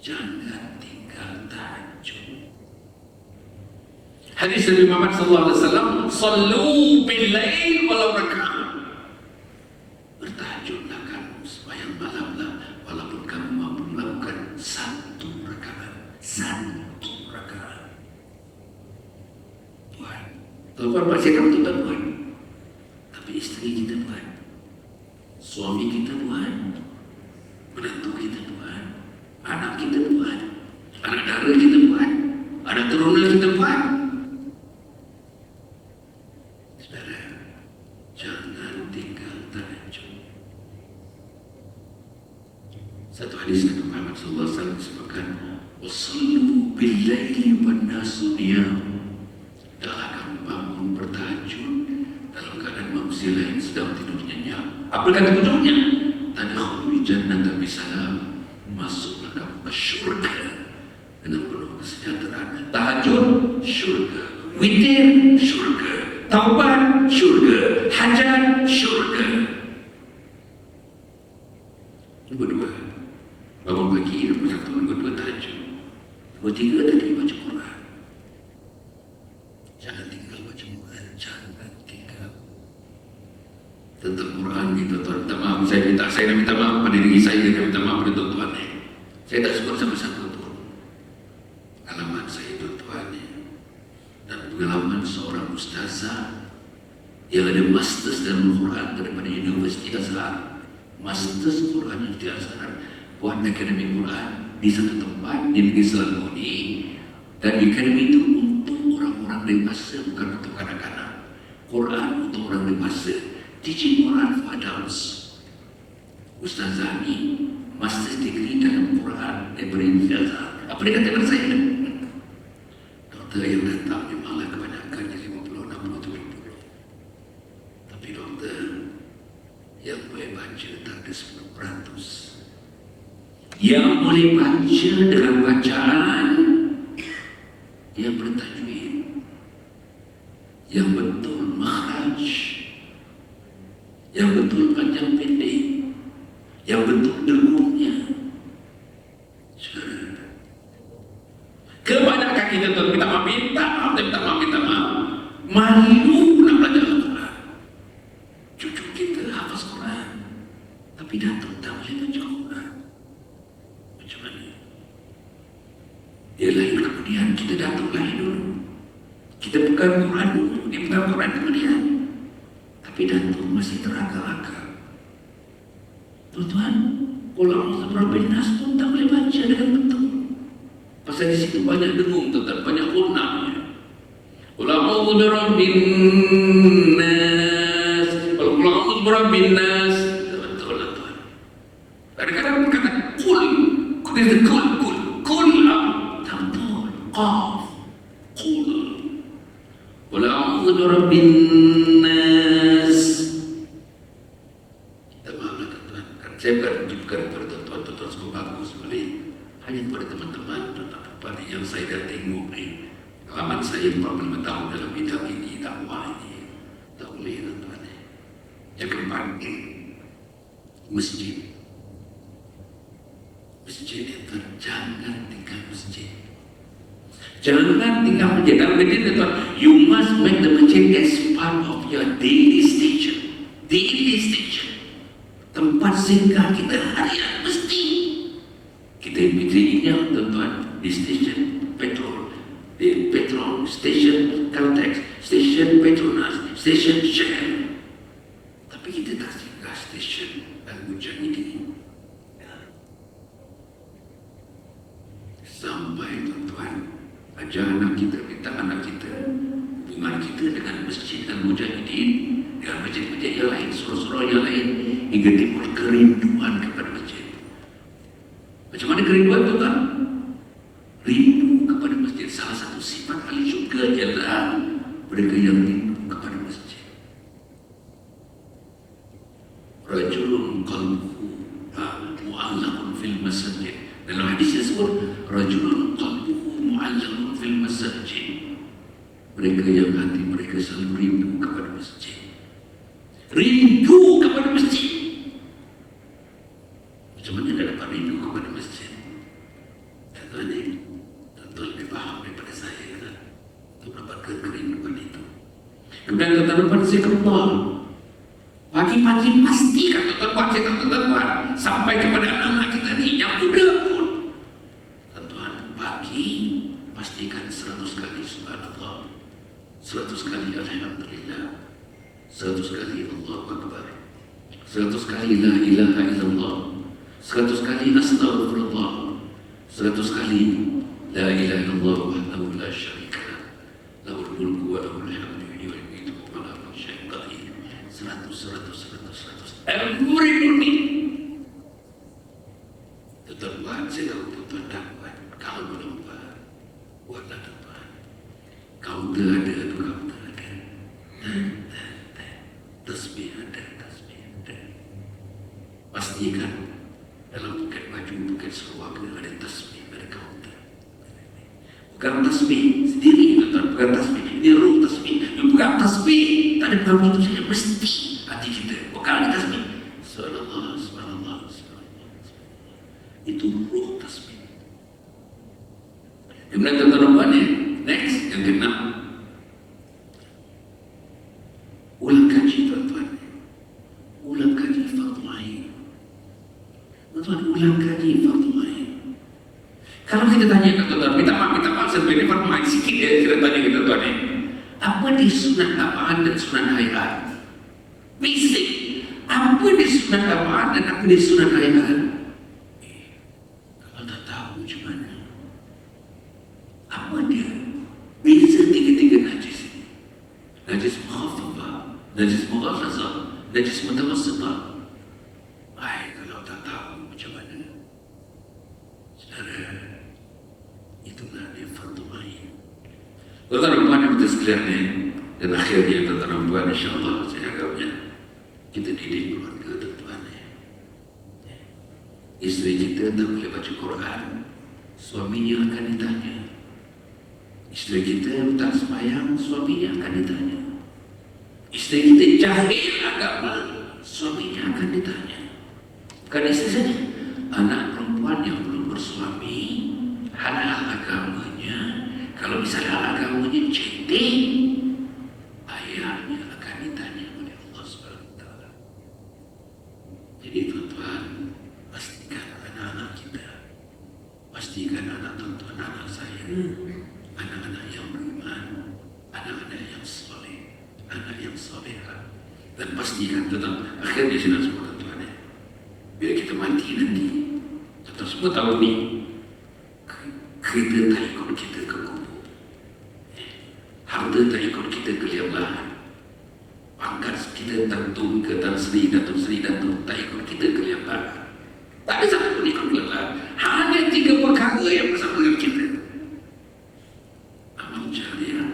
Jangan tinggal tahajud. Hadis Nabi Muhammad SAW, sallu bil-lail walau raka'ah. Bertahajudlah kamu, sembahyang malamlah, walaupun kamu mampu melakukan 1 rakaat. 1 rakaat. Buat. Tuan-tuan masih kamu tuan buat. Tapi isteri kita buat, suami kita buat, menantu kita buat, anak kita buat, anak dara kita buat, anak turuna kita buat. Saudara, jangan tinggal tahajud. Satu hadis Nabi Muhammad SAW disebutkan, wassallu bil-laili wan-nasu niyam. Adalah kamu bangun bertahajud dalam keadaan manusia lain sedang tidur nyenyak. Apa kata ujungnya? Tadkhulul jannata bisalam. Masuklah kamu ke syurga dengan penuh kesejahteraan. Tahajud, syurga. Witir, syurga. Taubat, syurga. Hajat, syurga. Nombor 2, bangun pagi. Nombor 1, nombor 2, tahajud. Nombor 3, tadi baca Quran. Jangan tinggal baca Quran. Jangan tinggal. Tentang Quran ni tuan-tuan, minta maaf. Saya nak minta maaf pada diri saya, dan minta maaf pada tuan-tuan. Saya tak sebut sama-sama pun pengalaman saya tuan-tuan, dan pengalaman seorang ustazah yang ada masters dalam Quran daripada Universiti Azhar. Masters Quran Universiti Azhar, buat akademi Quran. di satu tempat di negeri Selangor. Dan akademi itu untuk orang-orang dewasa, bukan untuk kanak-kanak. Quran untuk orang dewasa, teaching Quran for adults. Ustaz Zani master degree dalam Quran daripada Universitas. Apa dia kata kepada saya? Doktor yang datang memanglah kebanyakannya 50, 60, 70. Tapi doktor yang boleh baca tak ada 10%. Yang boleh baca dengan bacaan yang bertajwid, yang betul makhraj, yang betul panjang pendek, yang betul dengungnya. Kebanyakan kita tuh minta maaf, malu nak belajar Al-Quran. Cucu kita hafaz Quran, tapi datang tak boleh baca Quran. Macam mana? Dia lahir kemudian, kita datang lahir dulu. Kita pegang Quran dulu, dia pegang Quran kemudian. Tapi datang masih teragak-agak. Tuan-tuan, kalau Allah Rabbin Nas pun tak boleh baca dengan betul. Pasal di situ banyak dengung, tuan-tuan, banyak gunanya. Qul a'udzu birabbin nas. Kalau qul a'udzu birabbin nas, betul lah tuan. Kadang-kadang berkata kul tak betul. Qaf, qul. Qul a'udzu birabbin nas. Maaflah tuan-tuan, saya bukan menunjukkan kepada tuan-tuan semua bagus boleh. Hanya kepada teman-teman tuan-tuan yang saya dah tengok ni. Pengalaman saya 45 tahun dalam bidang ini, dakwah ini. Tak boleh tuan-tuan. Yang keempat, masjid. Masjid itu jangan tinggal masjid. Jangan tinggal masjid. Dalam masjid tuan, you must make the masjid as part of your daily station. Daily station. Tempat singgah kita harian mesti. Kita ingat tuan-tuan di stesen petrol, di petrol stesen Caltex, stesen Petronas, stesen Shell. Tapi kita tak singgah stesen Al-Mujah ini. Sampai tuan-tuan ajar anak kita, minta anak kita, hubungan kita dengan masjid Al-Mujahidin, dengan masjid-masjid yang lain, surau-surau yang lain, hingga timbul kerinduan kepada masjid. Macam mana kerinduan tuan-tuan? Rindu kepada masjid. Salah satu sifat ahli syurga ialah mereka yang rindu kepada masjid. Rajulun qalbuhu mu'allaqun fil masjid. Dalam hadis tersebut, rajulun qalbuhu mu'allaqun fil masjid. Mereka yang hati mereka selalu rindu kepada masjid. Rindu kepada masjid. Macam mana dia dapat rindu kepada masjid? Tuan-tuan ni, tuan-tuan lebih faham daripada saya kan? Untuk dapatkan kerinduan itu. Kemudian tuan-tuan dapat zikrullah. Pagi-pagi pastikan tuan-tuan baca tuan-tuan sampai kepada anak-anak kita ni yang muda pun. Tuan-tuan, pagi pastikan 100 kali subhanallah, 100 kali alhamdulillah, 100 kali Allahu Akbar, 100 kali la ilaha illallah, 100 kali astagfirullah, 100 kali la ilaha illallah wahdahu la syarika lah, lahul mulku wa lahul hamdu yuhyi wa yumiitu wa huwa ala kulli syai'in qadir. 100 every morning. Tuan buat, saya tahu tuan tak buat. Kalau belum buatlah tuan. Kaunter ada tu, kaunter ada. Tasbih ada. Pastikan dalam poket baju, poket seluar ada tasbih, ada kaunter. Bukan tasbih sendiri tuan, bukan tasbih. Ini ruh tasbih. Bukan tasbih, tak ada kamu itu saja, mesti hati kita. Bukan ada tasbih. Subhanallah. Itu ruh tasbih. Kemudian tuan-tuan ni, next yang keenam, ulang kaji tuan-tuan. Ulang kaji fardu ain. Tuan-tuan, ulang kaji fardu ain. Kalau kita tanya ke tuan-tuan, minta maaf sebenarnya fardu ain sikit ya, kita tanya ke tuan-tuan ni. Apa di sunat apaan dan sunat hayat? Basic. Apa di sunat apaan dan apa di sunat hayat? Kalau tak tahu, najis mughalazah, najis mutawassithah. Kalau tak tahu macam mana, saudara, itulah dia fardu ain. Tuan-tuan yang kita sekalian ni, dan akhirnya tuan-tuan puan, insyaAllah saya harapnya kita didik keluarga tuan-tuan ni. Isteri kita tak boleh baca Quran, suaminya akan ditanya. Isteri kita tak sembahyang, suaminya akan ditanya. Isteri kita jahil agama, suaminya akan ditanya. Bukan isteri saja, anak perempuan yang belum bersuami, halal agamanya, kalau misalnya agamanya cetek, ayahnya akan ditanya oleh Allah SWT. Jadi tuan-tuan, pastikan anak-anak kita, pastikan anak tuan-tuan, anak saya, anak-anak yang beriman, anak-anak yang soleh, anak yang soleha, dan pastikan tentang akhirnya sudah semua tuan-tuan ya. Bila kita mati nanti, tuan-tuan semua tahu ni, kereta tak ikut kita ke kubur, harta tak ikut kita ke liang lahat, pangkat kita Datuk ke Tan Sri, Datuk Sri, Datuk tak ikut kita ke liang lahat. Tak ada satu pun ikut ke liang lahat. Hanya 3 perkara yang bersama dengan kita: amal jariah,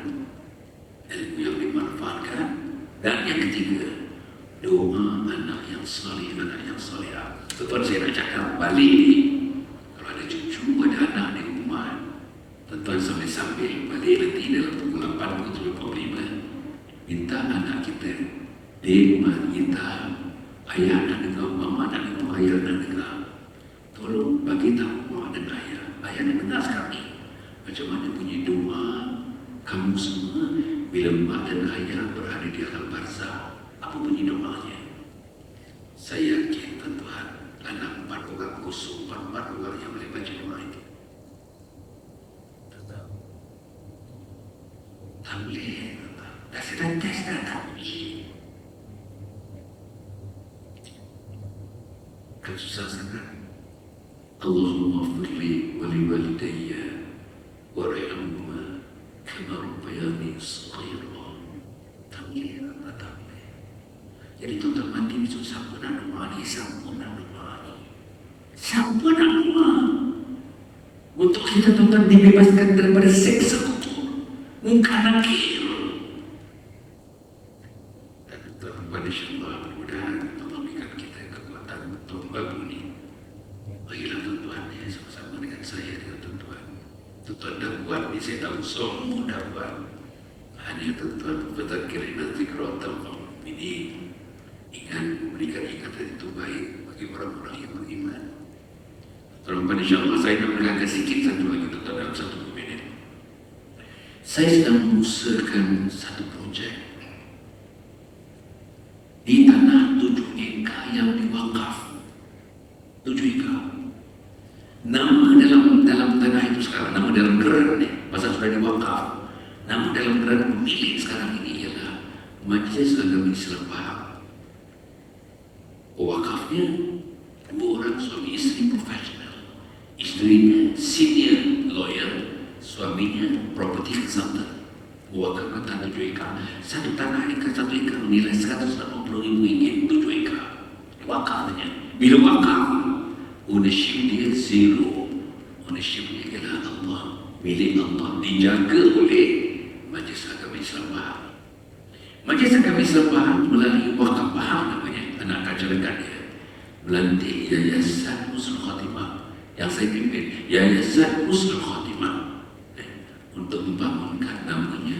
ilmu yang dimanfaatkan, dan yang ketiga, doa anak yang soleh, anak yang solehah. Tuan-tuan, saya nak cakap balik ni, kalau ada cucu, ada anak di rumah, tuan-tuan sambil-sambil balik nanti dalam pukul 8, pukul 7.45, minta anak kita, dek, mak kita, ayah nak dengar, mama nak dengar, ayah nak dengar, tolong bagi tahu mak dan ayah nak dengar sekarang ni macam mana bunyi doa kamu semua bila mak dan ayah berada di alam barzah. Apa bunyi doanya? Saya yakin tuan-tuan, anak 4 orang kosong, 4 orang yang boleh baca doa itu. Tak boleh, dah sedang tes dah, tak boleh. Kan susah sangat. Allahumma firli wali walidayya warhamhuma kama rabbayani shaghira. Tak boleh, tak boleh. Jadi tuan-tuan mandi besok siapa nak doa ni, siapa nak doa ni, siapa nak doa untuk kita tuan-tuan dibebaskan daripada seksa kotor, muka nakir. Dan tuan-tuan insyaAllah mudah-mudahan Allah berikan kita kekuatan untuk membangun ni. Bagilah tuan-tuan ya, sama-sama dengan saya, dengan tuan-tuan. Tuan-tuan dah buat ni, saya tahu semua dah buat. Hanya tuan-tuan bertakir nanti kerotam ini, ingat memberikan ikatan itu baik bagi orang-orang yang beriman. Tuan-tuan insyaAllah saya nak menerangkan sikit satu lagi tuan-tuan dalam 1 minit. Saya sedang mengusahakan satu projek di tanah 7 ekar yang diwakaf. 7 ekar. Nama dalam tanah itu sekarang, nama dalam geran ni, pasal sudah diwakaf, nama dalam geran pemilik sekarang ini ialah Majlis Agama Islam Pahang. Wakafnya 2 orang suami isteri profesional. Isterinya senior lawyer, suaminya property consultant. Wakafkan tanah 7 ekar. Satu tanah ekar, 1 ekar nilai RM180,000, 7 ekar. Wakafnya. Bila wakaf, ownership dia zero. Ownership dia ialah Allah, milik Allah, dijaga oleh Majlis Agama Islam Pahang. Majlis Agama Islam Pahang melalui Wakaf Pahang namanya, anak kacarakan dia, melantik Yayasan Husnul Khatimah yang saya pimpin, Yayasan Husnul Khatimah, untuk membangunkan namanya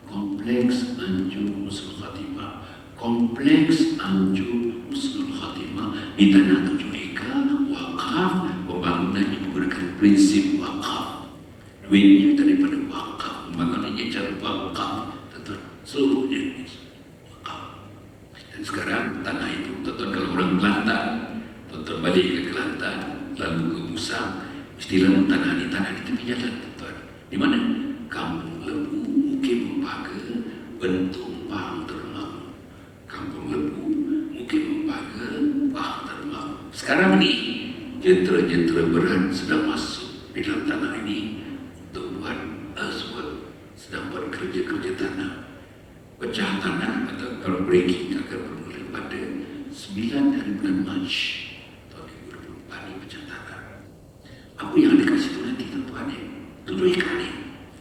Kompleks Anjur Husnul Khatimah. Kompleks Anjur Husnul Khatimah di tanah 7 ekar, wakaf, pembangunannya menggunakan prinsip wakaf, duitnya daripada wakaf, pembangunannya cara wakaf, tentu seluruhnya wakaf. Dan sekarang tanah itu, tuan-tuan kalau orang Kelantan, tuan-tuan balik ke Kelantan, lalu ke Musang, istilah tanah ni tepi jalan, tuan-tuan. Di mana? Kampung Lebu, Bukit Mempaga, Bentung, Pahang Termang. Kampung Lebu, Bukit Mempaga, Pahang Termang. Sekarang ni jentera-jentera berat sedang masuk di dalam tanah ini untuk buat earthwork, sedang buat kerja-kerja tanah. pecah tanah atau kalau breaking akan bermula pada 9 hari bulan Mac tahun 2024 ini pecah tanah. Apa yang ada kat situ nanti tuan-tuan ya? Tuduh ikan ni.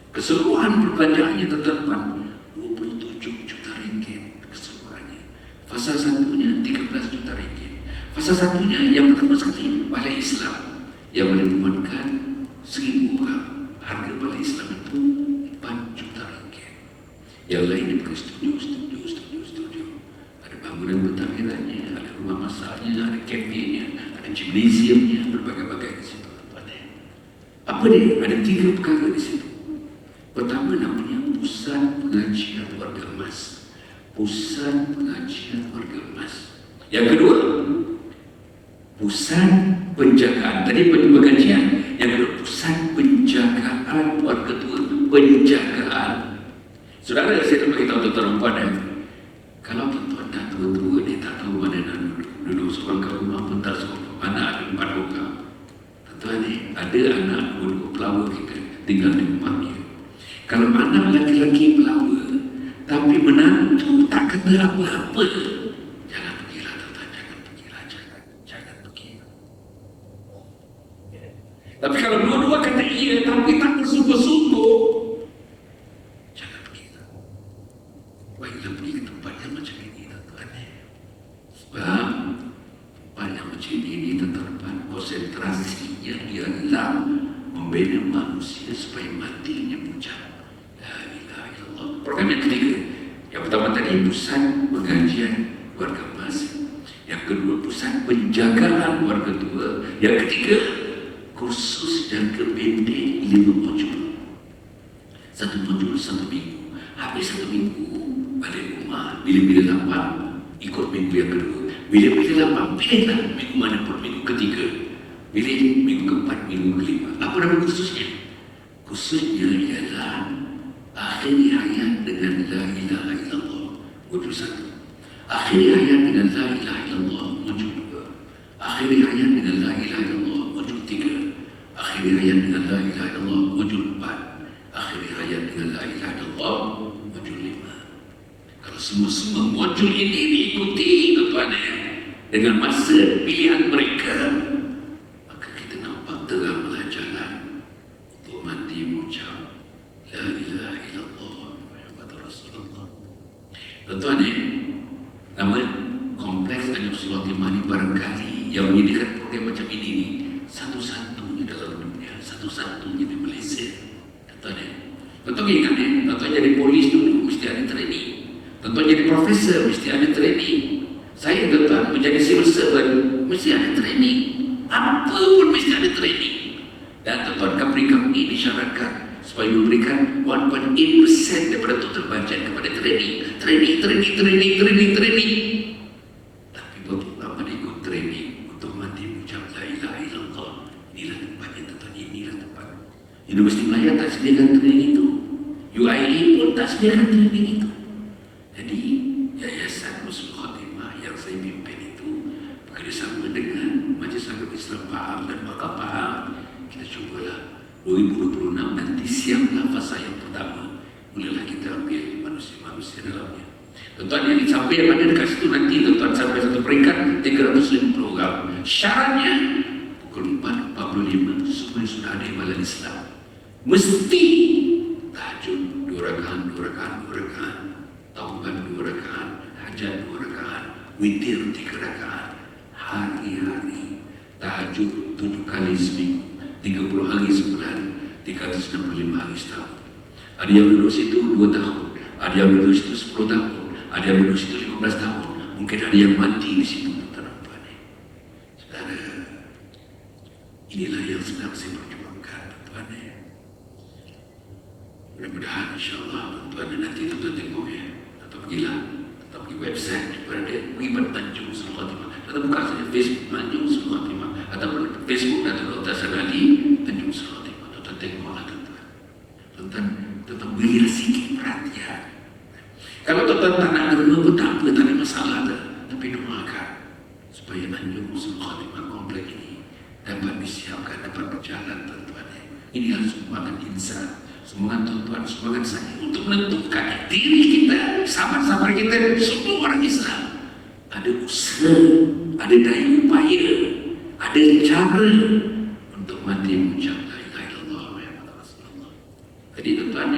Keseluruhan perbelanjaannya tuan-tuan 27 juta ringgit keseluruhannya. Fasa satunya 13 juta ringgit. Fasa satunya yang pertama sekali Balai Islam yang boleh memuatkan 1,000 orang. Harga Balai Islam itu 4 juta ringgit. Yang lainnya bukan studio. Ada bangunan pentadbirannya, ada rumah masaknya, ada kafenya, ada gimnasiumnya, berbagai-bagai di situ. Apa dia? Ada 3 perkara di situ. Pertama namanya Pusat Pengajian Warga Emas. Pusat Pengajian Warga Emas. Yang kedua, Pusat Penjagaan. Tadi pengajian. Yang kedua, Pusat Penjagaan Warga Tua. Penjagaan. Saudara, saya nak beritahu tuan-tuan puan, kalau tuan-tuan dah tua-tua, dia tak tahu mana nak duduk seorang kat rumah pun tak seorang. Anak ada 4 orang. Tuan ni, ada anak dua pelawak kita tinggal di rumahnya. Kalau anak lelaki pelawak, tapi menantu tak kena apa-apa, jangan pergilah tuan-tuan, jangan pergilah, jangan pergi. Tapi kalau dua-dua kata iya, tapi tak bersungguh-sungguh, jangan pergilah. Baiklah pergi ke tempat yang macam ini tuan-tuan. Sebab tempat yang macam ini tuan-tuan, konsentrasinya ialah membina manusia supaya matinya pucat. La ilaha illallah. Program yang ketiga, yang pertama tadi Pusat Pengajian Warga Emas. Yang kedua Pusat Penjagaan Warga Tua. Yang ketiga kursus jangka pendek 5 modul. 1 modul 1 minggu. Habis 1 minggu balik rumah. Bila-bila lapar ikut minggu yang kedua. Bila-bila lapar pilihlah minggu mana pun, minggu ketiga. Pilih minggu keempat, minggu kelima. Apa nama khususnya? Khususnya ialah akhiri hayat dengan la ilaha illallah. Modul 1. Akhiri hayat dengan la ilaha illallah. Modul 2. Akhiri hayat dengan la ilaha illallah. Modul 3. Akhiri hayat dengan la ilaha illallah. Modul 4. Akhiri hayat dengan la ilaha illallah. Modul 5. Kalau semua modul ini diikuti tuan-tuan dengan masa pilihan mereka, teranglah jalan untuk mati mengucap la ilaha illallah Muhammadur Rasulullah. Tuan-tuan nama kompleks Anjung Sulawati Mani barangkali yang menyediakan program macam ini ni satu-satunya dalam dunia, satu-satunya di Malaysia. Tuan-tuan ingat tuan-tuan jadi polis dulu mesti ada training. Tuan-tuan jadi profesor mesti ada training. Saya tuan-tuan menjadi civil servant mesti ada training. Apa pun mesti ada training. Dan tuan-tuan company disyaratkan supaya memberikan 1.8% daripada total bajet kepada training. Tapi berapa lama dia ikut training untuk mati mengucap la ilaha illallah. Inilah tempatnya tuan-tuan, inilah tempat. Universiti Melaya tak sediakan training itu. UIA pun tak sediakan training itu. Jadi Yayasan Husnul Khatimah yang saya pimpin itu bekerjasama dengan Majlis Agama Islam Pahang dan Bakal Pahang. Kita cubalah 2026 nanti siaplah fasa yang pertama. Mulalah kita ambil manusia-manusia dalamnya. Tuan-tuan yang sampai yang ada dekat situ nanti tuan-tuan sampai satu peringkat 350 orang. Syaratnya pukul 4.45 semua sudah ada ibadah Islam. Mesti tahajud 2 rakaat, taubat 2 rakaat, hajat 2 rakaat, witir 3 rakaat. Hari-hari tahajud 7 kali seminggu, 30 hari sebulan, 365 hari setahun. Ada yang duduk situ 2 tahun, ada yang duduk situ 10 tahun, ada yang duduk situ 15 tahun. Mungkin ada yang mati di situ. Tuan-tuan, saudara, inilah yang sedang saya perjuangkan, tuan-tuan. Mudah-mudahan insyaAllah tuan-tuan nanti tuan-tuan tengok atau pergilah, atau pergi website berada Wibat Tanjung Sulawati Khatimah. Atau buka saja Facebook Tanjung Sulawati Khatimah atau Facebook Datuk Dr. Sanadi Tanjung Sulawati Khatimah. Tuan-tuan tengoklah tuan-tuan. Tuan-tuan berilah sikit perhatian. Kalau tuan-tuan tak nak derma pun tak apa, tak ada masalah dah. Tapi doakan supaya Tanjung Sulawati Khatimah komplek ini dapat disiapkan, dapat berjalan tuan-tuan. Ini harus sumbangan insan, semangat tuan-tuan, semangat saya untuk menentukan diri kita, sahabat-sahabat kita, semua orang Islam ada usaha, ada daya upaya, ada cara untuk mati mengucap la ilaha illallah Muhammadur Rasulullah. Jadi tuan-tuan,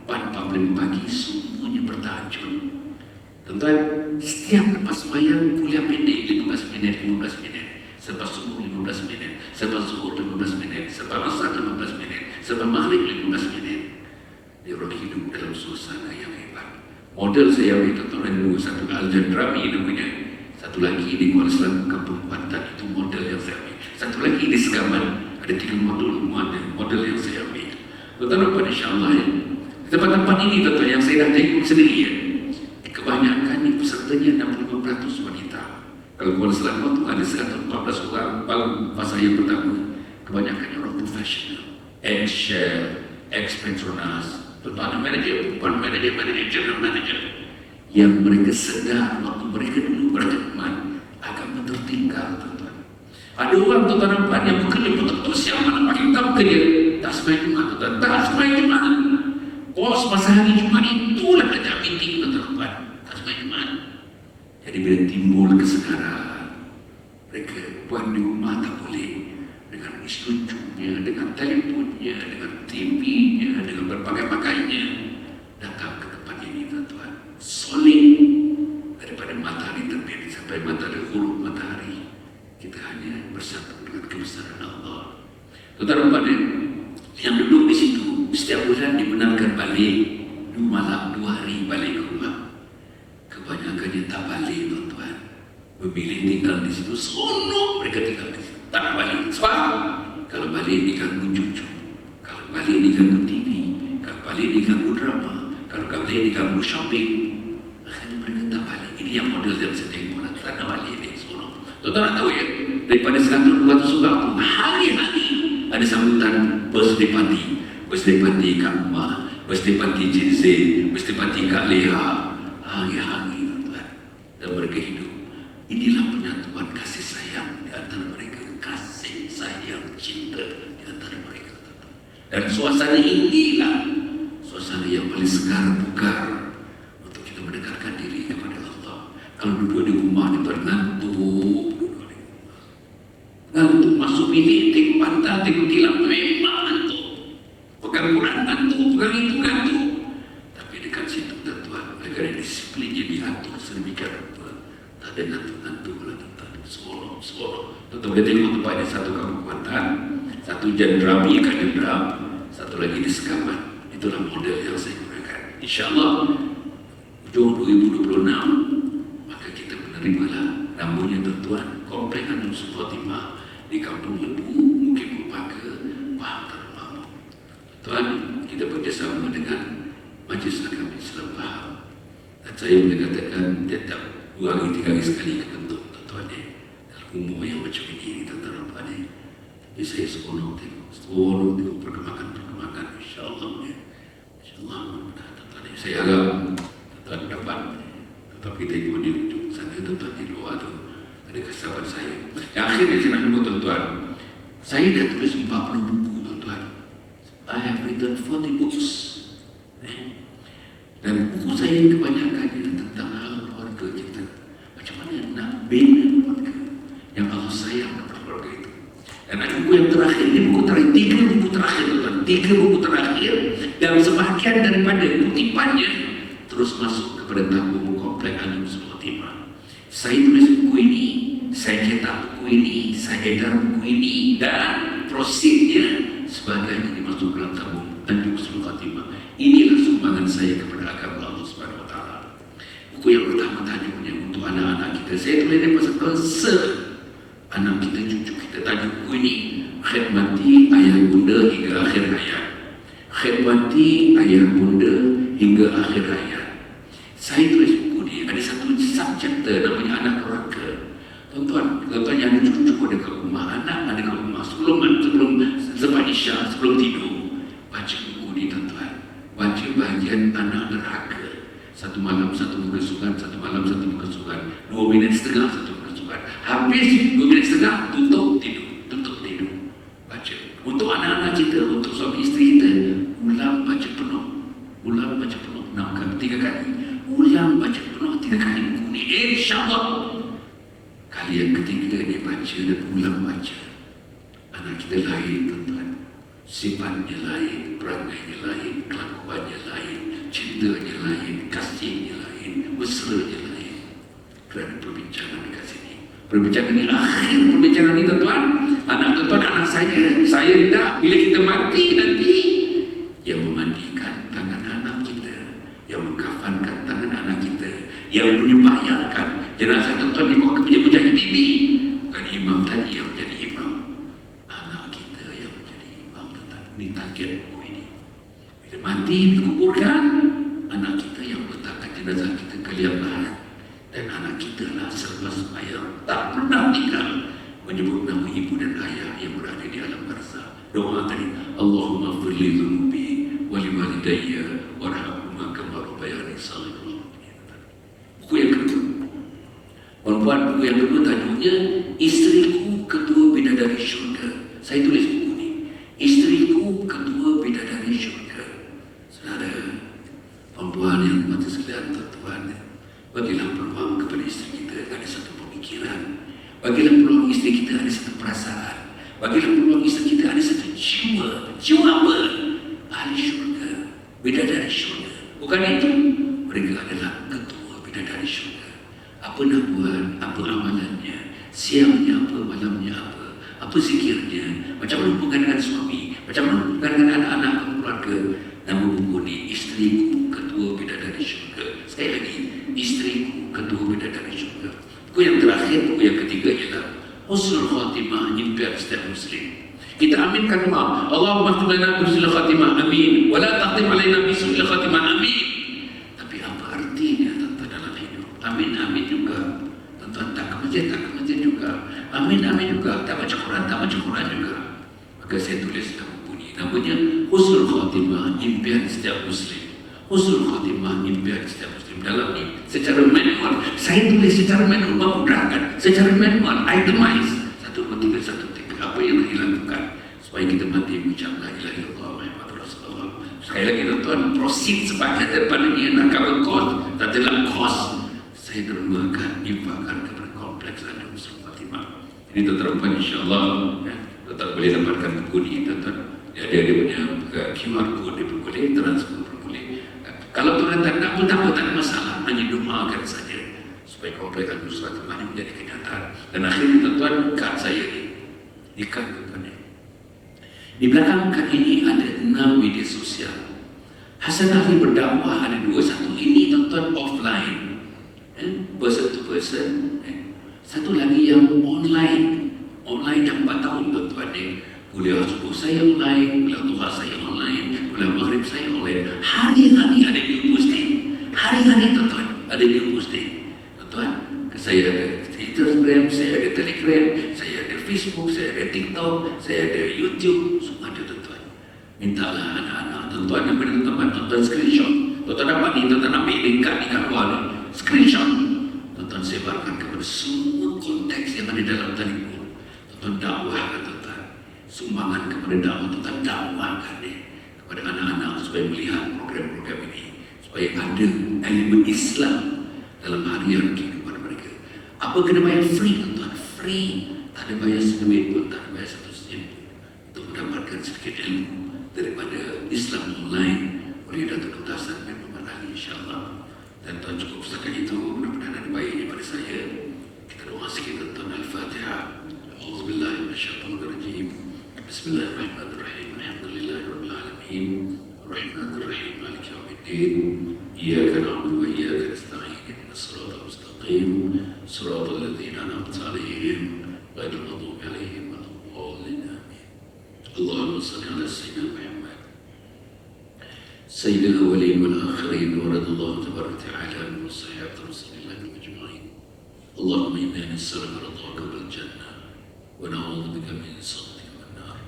4:45 pagi semuanya bertahajud. Tuan-tuan, setiap lepas sembahyang kuliah pendek 15 minit, 15 minit. Selepas subuh 15 minit, selepas zuhur 15 minit, selepas asar 15 menit, selepas maghrib 15 menit. Dia orang hidup dalam suasana yang hebat. Model saya ambil tuan-tuan dulu, satu Al-Jandrami namanya, satu lagi di Kuala Selangor Kampung Kuantan, itu model yang saya ambil. Satu lagi di Segaman, ada 3 model yang saya ambil. Tuan-tuan, insyaAllah ya, di tempat-tempat ini tuan-tuan yang saya dah tengok sendiri ya, kebanyakan ini pesertanya 65% wanita. Kalau Kuala Selangor itu ada 114 orang fasa yang pertama, kebanyakan orang profesional, ex-Shell, ex-Petronas, tuan-tuan manager, bukan manager, general manager, yang mereka sedar waktu mereka dulu berkhidmat agama tertinggal, tuan-tuan. Ada orang tuan-tuan yang bekerja betul-betul siap mana pagi kita bekerja, tak sembahyang Jumat, tuan-tuan, tak sembahyang Jumat. Kos masa hari Jumat itulah ada meeting, tuan-tuan, tak sembahyang Jumat. Jadi bila timbul kesedaran, mereka buat di rumah tak boleh, dengan islucunya, dengan teleponnya, dengan TV-nya, dengan berbagai pakainya, datang ke tempat ini, tuan-tuan, solid daripada matahari terbit sampai matahari huruf matahari. Kita hanya bersatu dengan kebesaran Allah. Tuan-tuan, yang duduk di situ setiap bulan dibenarkan balik 2 malam 2 hari balik ke rumah. Kebanyakannya tak balik, tuan-tuan. Memilih tinggal di situ, seronok mereka tinggal di situ. Tak balik. Sebab kalau balik diganggu cucu, kalau balik diganggu TV, kalau balik diganggu drama, kalau balik diganggu shopping, akhirnya mereka tak balik. Ini yang model yang saya tengok lah. Tak nak balik ni, seronok. Tuan-tuan tahu ya, daripada 100-200 orang tu, hari-hari ada sambutan birthday party. Birthday party Kak Umar, birthday party Cik Zain, birthday party Kak Leha. Hari-hari, tuan-tuan, dan mereka hidup. Inilah penyatuan kasih sayang di antara mereka, kasih sayang cinta di antara mereka, tuan-tuan. Dan suasana inilah suasana yang paling segar bugar untuk kita mendekatkan diri kepada Allah. Kalau duduk di rumah tuan ngantuk masuk bilik, tengok pantai, tengok kilat, memang ngantuk. Pegang Quran ngantuk, pegang itu ngantuk. Tapi dekat situ, tuan-tuan, negara disiplinnya diatur sedemikian rupa, tak ada ngantuk-ngantuk lah, tuan-tuan. Seronok. Tuan-tuan boleh tengok tempat ini, satu Kampung Kuantan, satu Jandrami, Kadendram, satu lagi di Segaman. Itulah model yang saya gunakan. InsyaAllah hujung 2026 maka kita menerimalah namanya, tuan-tuan, Komplek Anwar Fatimah di Kampung Lebu, mungkin Paka, Pahang Terlalu. Tuan, kita bekerjasama dengan Majlis Agama Islam Pahang, dan saya boleh katakan tetap 2 hari 3 hari sekali kebentuk, tuan-tuan ya. Dalam umur yang macam ini, tuan-tuan ya. Tapi saya seronok tengok perkembangan insyaAllah ya. InsyaAllah tuan-tuan ya. Saya harap tuan-tuan dapat, tetapi kita ikut di ujung sana, tuan-tuan di luar tu ada kesabaran saya. Yang akhirnya saya nak jumpa tuan-tuan, saya dah tulis 40 buku, tuan-tuan. I have written 40 books. Dan buku saya kebanyakannya tentang hal keluarga kita. Macam mana nak bina keluarga yang Allah sayang kepada keluarga itu. Dan ada buku yang terakhir, ini buku terakhir, 3 buku terakhir, tuan-tuan. 3 buku terakhir, dan sebahagian daripada kutipannya terus masuk kepada tabung Komplek Anwar Fatimah. Saya tulis buku ini, saya cetak buku ini, saya edar buku ini, dan prosesnya sebagainya dimasukkan dalam tabung Anwar Fatimah. Inilah sumbangan saya kepada agama Allah Subhanahu Wa Taala. Buku yang pertama tajuknya untuk anak-anak kita. Saya tulis dari pasal concern anak kita, cucu kita. Tajuk buku ini, khidmati ayah bunda hingga akhir hayat. Khidmati ayah bunda hingga akhir hayat. Saya tulis buku ni, ada satu subchapter namanya anak keluarga. Tuan-tuan yang ada cucu ada ke rumah, anak ada ke rumah, sebelum selepas Isya, sebelum tidur, baca buku ni, tuan-tuan. Baca bahagian anak neraka. 1 malam 1 muka surat, 1 malam 1 muka surat, 2 minit setengah 1 muka surat. Habis 2 minit setengah, tutup tidur. Baca. Untuk anak-anak kita, untuk suami isteri kita, ulang baca penuh, ulang baca penuh 6 kali, 3 kali, ulang baca penuh 3 kali buku ni. InsyaAllah kali yang ketiga dia baca dan ulang baca, anak kita lain tuan-tuan, sifatnya lain, perangainya lain, kelakuannya lain, cintanya lain, kasihnya lain, mesranya lain. Kerana perbincangan dekat sini, perbincangan ini akhir perbincangan ini tuan-tuan, anak tuan-tuan, anak saya tidak, bila kita mati nanti, yang memandikan tangan anak kita, yang mengkafankan tangan anak kita, yang menyembahyangkan jenazah tuan-tuan dibawa ke penjara bibi, bukan imam tadi yang menjadi imam, anak kita yang menjadi imam tuan-tuan. Ini target buku ini. Bila mati dikuburkan, anak kita yang meletakkan jenazah kita ke liang lahat, dan anak kita lah selepas sembahyang tak pernah tinggal menyebut nama ibu dan ayah yang berada di alam barzah. Doa tadi, Allahumma firli dhunubi wali walidayya warhamhuma kama rabbayani shaghira. Buku yang kedua, perempuan, buku yang kedua tajuknya Isteriku Kedua Bidadari Syurga. Saya tulis buku ni, Isteriku Kedua Bidadari Syurga. Saudara, perempuan yang mati sekalian, tuan-tuan, bagilah peluang kepada isteri kita ada satu pemikiran, bagilah peluang isteri kita ada satu perasaan, bagilah peluang isteri kita ada satu jiwa. Jiwa apa? Ahli syurga, bidadari syurga. Bukan itu? Mereka adalah ketua bidadari syurga. Apa nak buat, apa amalannya, siangnya apa, malamnya apa zikirnya, macam mana hubungan dengan suami, macam mana hubungan dengan anak-anak keluarga. Nama buku ni Isteriku Ketua Bidadari Syurga. Sekali lagi, Isteriku Ketua Bidadari Syurga. Buku yang terakhir, buku yang ketiga ialah Husnul Khatimah, impian setiap Muslim. Kita aminkan doa, Allahumma khtim lana bi husnil khatimah, amin. Wala taqtim alaina bi su'il khatimah, amin. Tapi apa artinya tuan-tuan dalam hidup? Amin, amin juga. Tuan-tuan tak ke masjid juga. Amin, amin juga. Tak baca Quran juga. Maka saya tulis dalam buku ni, namanya Husnul Khatimah, impian setiap Muslim. Husnul Khatimah, impian setiap Muslim. Dalam ni, secara manual, saya tulis secara manual, memudahkan. Secara manual, itemize. Satu tiga, apa yang dilakukan supaya kita mati mengucap la ilaha illallah Muhammadur Rasulullah. Sekali lagi tuan-tuan, proceed sebagian daripada ni nak cover cost, tak adalah cost. Saya dermakan, infakkan kepada kompleks anda Husnul Khatimah. Ini tuan-tuan, insyaAllah ya, tuan-tuan boleh dapatkan buku ni tuan-tuan. Dia punya QR code, dia boleh transfer, boleh. Kalau tuan tak apa, tak ada masalah, hanya doakan saja supaya kompleks anda Husnul Khatimah ini menjadi kenyataan. Dan akhirnya tuan-tuan, kad saya ni ikan tuan-tuan. Di belakang kad ini ada 6 media sosial. Hasanah ini berdakwah ada 2. Satu ini tuan-tuan offline, person to person. Satu lagi yang online yang 4 tahun tuan-tuan ni. Kuliah subuh saya online, kuliah duha saya online, kuliah maghrib saya online. Hari-hari ada new posting. Hari-hari tuan-tuan ada new posting. Tuan-tuan, saya ada Instagram, saya ada Telegram, saya ada Facebook, saya ada TikTok, saya ada YouTube, semua ada tuan-tuan. Mintalah anak-anak tuan-tuan yang boleh tuan-tuan screenshot. Tuan-tuan dapat ni, tuan-tuan ambil link kat luar ni, screenshot. Tuan-tuan sebarkan kepada semua konteks yang ada dalam telefon. Tuan-tuan dakwahkan tuan-tuan. Sumbangan kepada dakwah, tuan-tuan dakwahkan ni kepada anak-anak supaya melihat program-program ini, supaya ada elemen Islam dalam harian kehidupan mereka. Apa kena bayar? Free tuan-tuan, free. Tak ada bayar seduit pun, tak ada bayar 1 sen pun, untuk mendapatkan sedikit ilmu daripada Islam online oleh Datuk Dr. Hasan bin Muhammad Ali, insyaAllah. Dan tuan cukup setakat itu, mudah-mudahan ada baik daripada saya. Kita doa sikit tuan-tuan. Al-Fatihah. A'udzubillahi minasyaitonirrajim. Bismillahirrahmanirrahim. Alhamdulillahirabbil alamin. Arrahmanirrahim. Maliki yaumiddin. Iyyaka na'budu wa iyyaka nasta'in. Ihdinas siratal mustaqim. Siratal ladzina an'amta 'alaihim ghairil maghdubi 'alaihim waladdallin. Amin. Allahumma shalli 'ala sayyidina Muhammad sayyidil awwalin wal akhirin wa radallahu tabaraka ta'ala min sayyidati rasulillah ajma'in. Allahumma inna nas'aluka ridhaka wal jannah wa na'udzu bika min sakhatika wan nar.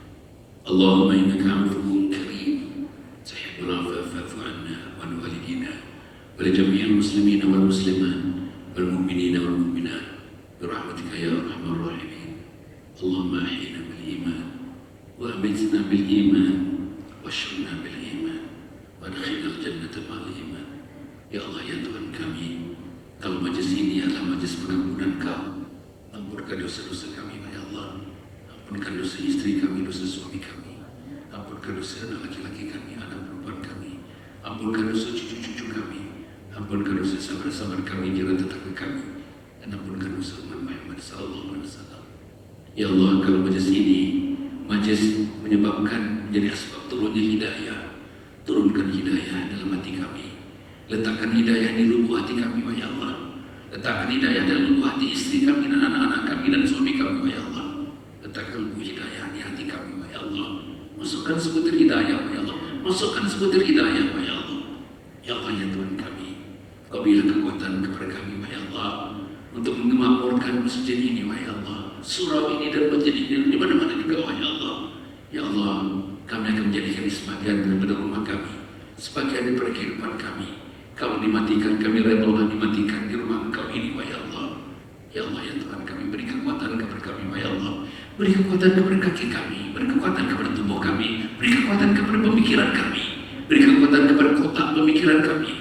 Allahumma innaka 'afuwwun karim tuhibbul 'afwa fa'fu 'anna wa 'an walidina wa li jami'il muslimina wal muslimat wal mu'minina wal mu'minat birahmatika ya arhamar rahimin. Allahumma ahyina bil iman wa amitna bil iman wasyurna bil iman, wadkhilal jannata ma'al iman. Ya Allah, ya Tuhan kami, kalau majlis ini adalah majlis pengampunan Kau, ampunkan dosa-dosa kami, ya Allah. Ampunkan dosa istri kami, dosa suami kami. Ampunkan dosa anak laki-laki kami, anak perempuan kami. Ampunkan dosa cucu-cucu kami. Ampunkan dosa sahabat-sahabat kami, jiran tetangga kami. Dan ampunkan dosa umat Muhammad sallallahu alaihi wasallam. Ya Allah, kalau majlis ini majlis menyebabkan menjadi asbab turunnya hidayah, turunkan hidayah dalam hati kami. Letakkan hidayah di lubuk hati kami, ya Allah. Letakkan hidayah dalam lubuk hati istri kami dan anak-anak kami dan suami kami, ya Allah. Letakkan lubuk hidayah di hati kami, ya Allah. Masukkan sebutir hidayah, ya Allah. Masukkan sebutir hidayah, ya Allah. Ya Allah, ya Tuhan kami, Kau berilah kekuatan kepada kami, ya Allah, untuk memakmurkan masjid ini, ya Allah. Surau ini dan masjid ini di mana-mana juga, ya Allah. Ya Allah, kami akan menjadikan sebagian daripada rumah kami, sebagian daripada kehidupan kami. Kalau dimatikan, kami rela dimatikan di rumah Engkau ini, ya Allah. Ya Allah, ya Tuhan kami, beri kekuatan kepada kami, ya Allah. Beri kekuatan kepada kaki kami, beri kekuatan kepada tubuh kami, beri kekuatan kepada pemikiran kami, beri kekuatan kepada kotak pemikiran kami,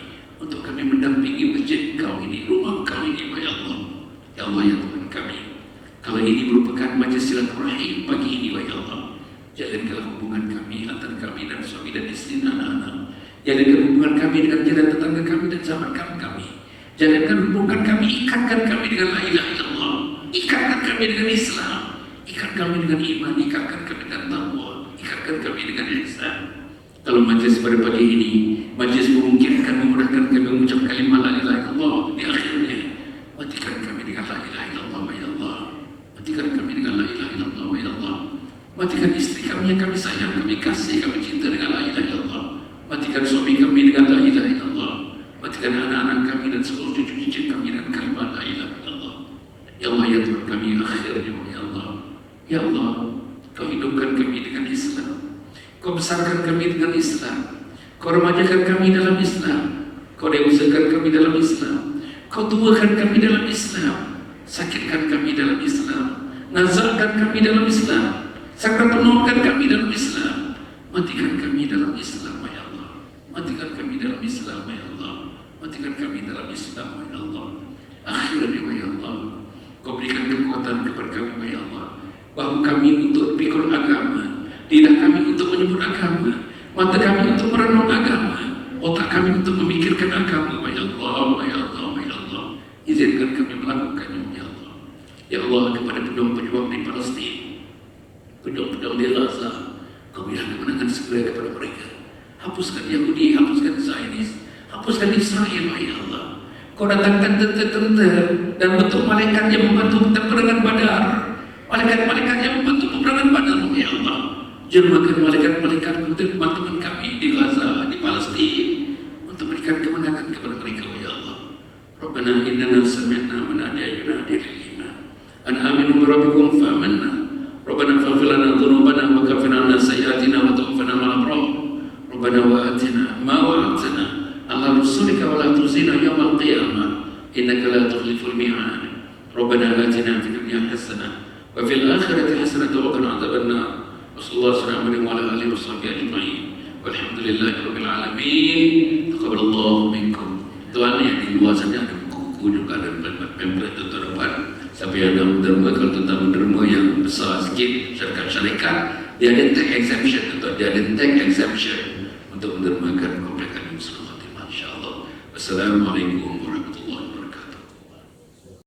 untuk kami mendampingi masjid Engkau ini, rumah Engkau ini, ya Allah. Ya Allah, ya Tuhan kami, kalau ini merupakan majlis silaturahim pagi ini, ya Allah, jalankan hubungan kami antara kami dan suami dan istri dan anak-anak. Jalankan hubungan kami dengan jiran tetangga kami dan sahabat kami. Jalankan hubungan kami, ikatkan kami dengan la ilaha illallah, ikatkan kami dengan Islam, ikatkan kami dengan iman, ikatkan kami dengan taqwa, ikatkan kami dengan ihsan. Kalau majlis pada pagi ini, majlis memungkinkan, memudahkan kami mengucap kalimah la ilaha illallah di akhirnya, matikan kami dengan la ilaha illallah, ya Allah. Matikan kami dengan la ilaha illallah, ya Allah. Matikan istri kami yang kami sayang, kami kasih, kami cinta dengan la ilaha illallah. Matikan suami kami dengan la ilaha illallah. Matikan anak-anak kami dan seluruh cucu-cucu kami dengan kalimat la ilaha illallah. Ya Allah, ya Tuhan kami, akhirnya, ya Allah. Ya Allah, Kau hidupkan kami dengan Islam. Kau besarkan kami dengan Islam. Kau remajakan kami dalam Islam. Kau dewasakan kami dalam Islam. Kau tuakan kami dalam Islam. Sakitkan kami dalam Islam. Nazarkan kami dalam Islam. Sakaratul kami dalam Islam. Matikan kami dalam Islam, ya Allah. Matikan kami dalam Islam, ya Allah. Matikan kami dalam Islam, ya Allah. Akhirnya, ya Allah, Kau berikan kekuatan kepada kami, ya Allah. Bahu kami untuk pikul agama, lidah kami untuk menyebut agama, mata kami untuk merenung agama, otak kami untuk memikirkan agama, ya Allah, ya Allah, ya Allah. Izinkan kami melakukannya, ya Allah. Ya Allah, kepada pejuang-pejuang di Palestina, pejuang-pejuang di Gaza, Kau berikan kemenangan segera kepada mereka. Hapuskan Yahudi, hapuskan Zionis, hapuskan Israel, ya Allah. Kau datangkan tentara dan bentuk malaikat yang membantu peperangan Badar, malaikat-malaikat yang membantu peperangan Badar, ya Allah. Jemakan malaikat-malaikat untuk teman-teman kami di Gaza, di Palestina, untuk memberikan kemenangan kepada mereka, ya Allah. Rabbana innana sami'na munadiyan yunadi lil-iman an aminu bi rabbikum fa amanna. Rabbana faghfir lana dhunubana wa kaffir 'anna sayyi'atina wa tawaffana ma'al abrar. Rabbana wa atina ma wa'adtana 'ala rusulika wa la tukhzina yawmal qiyamah innaka la tukhliful mi'ad. Rabbana atina fid dunya hasanah wa fil akhirati hasanah wa qina adzabannar. Wassalamualaikum warahmatullahi wabarakatuh. Walhamdulillahirabbil alamin. Taqabbalallahu minkum. Tuan yang di luar sana ada buku juga ada pamphlet terdapat. Siapa yang ada derma, kalau tentang derma yang besar sikit, syarikat-syarikat, dia ada tax exemption atau dia ada tax exemption untuk mendermakan komplek Muslim. Masya Allah. Wassalamualaikum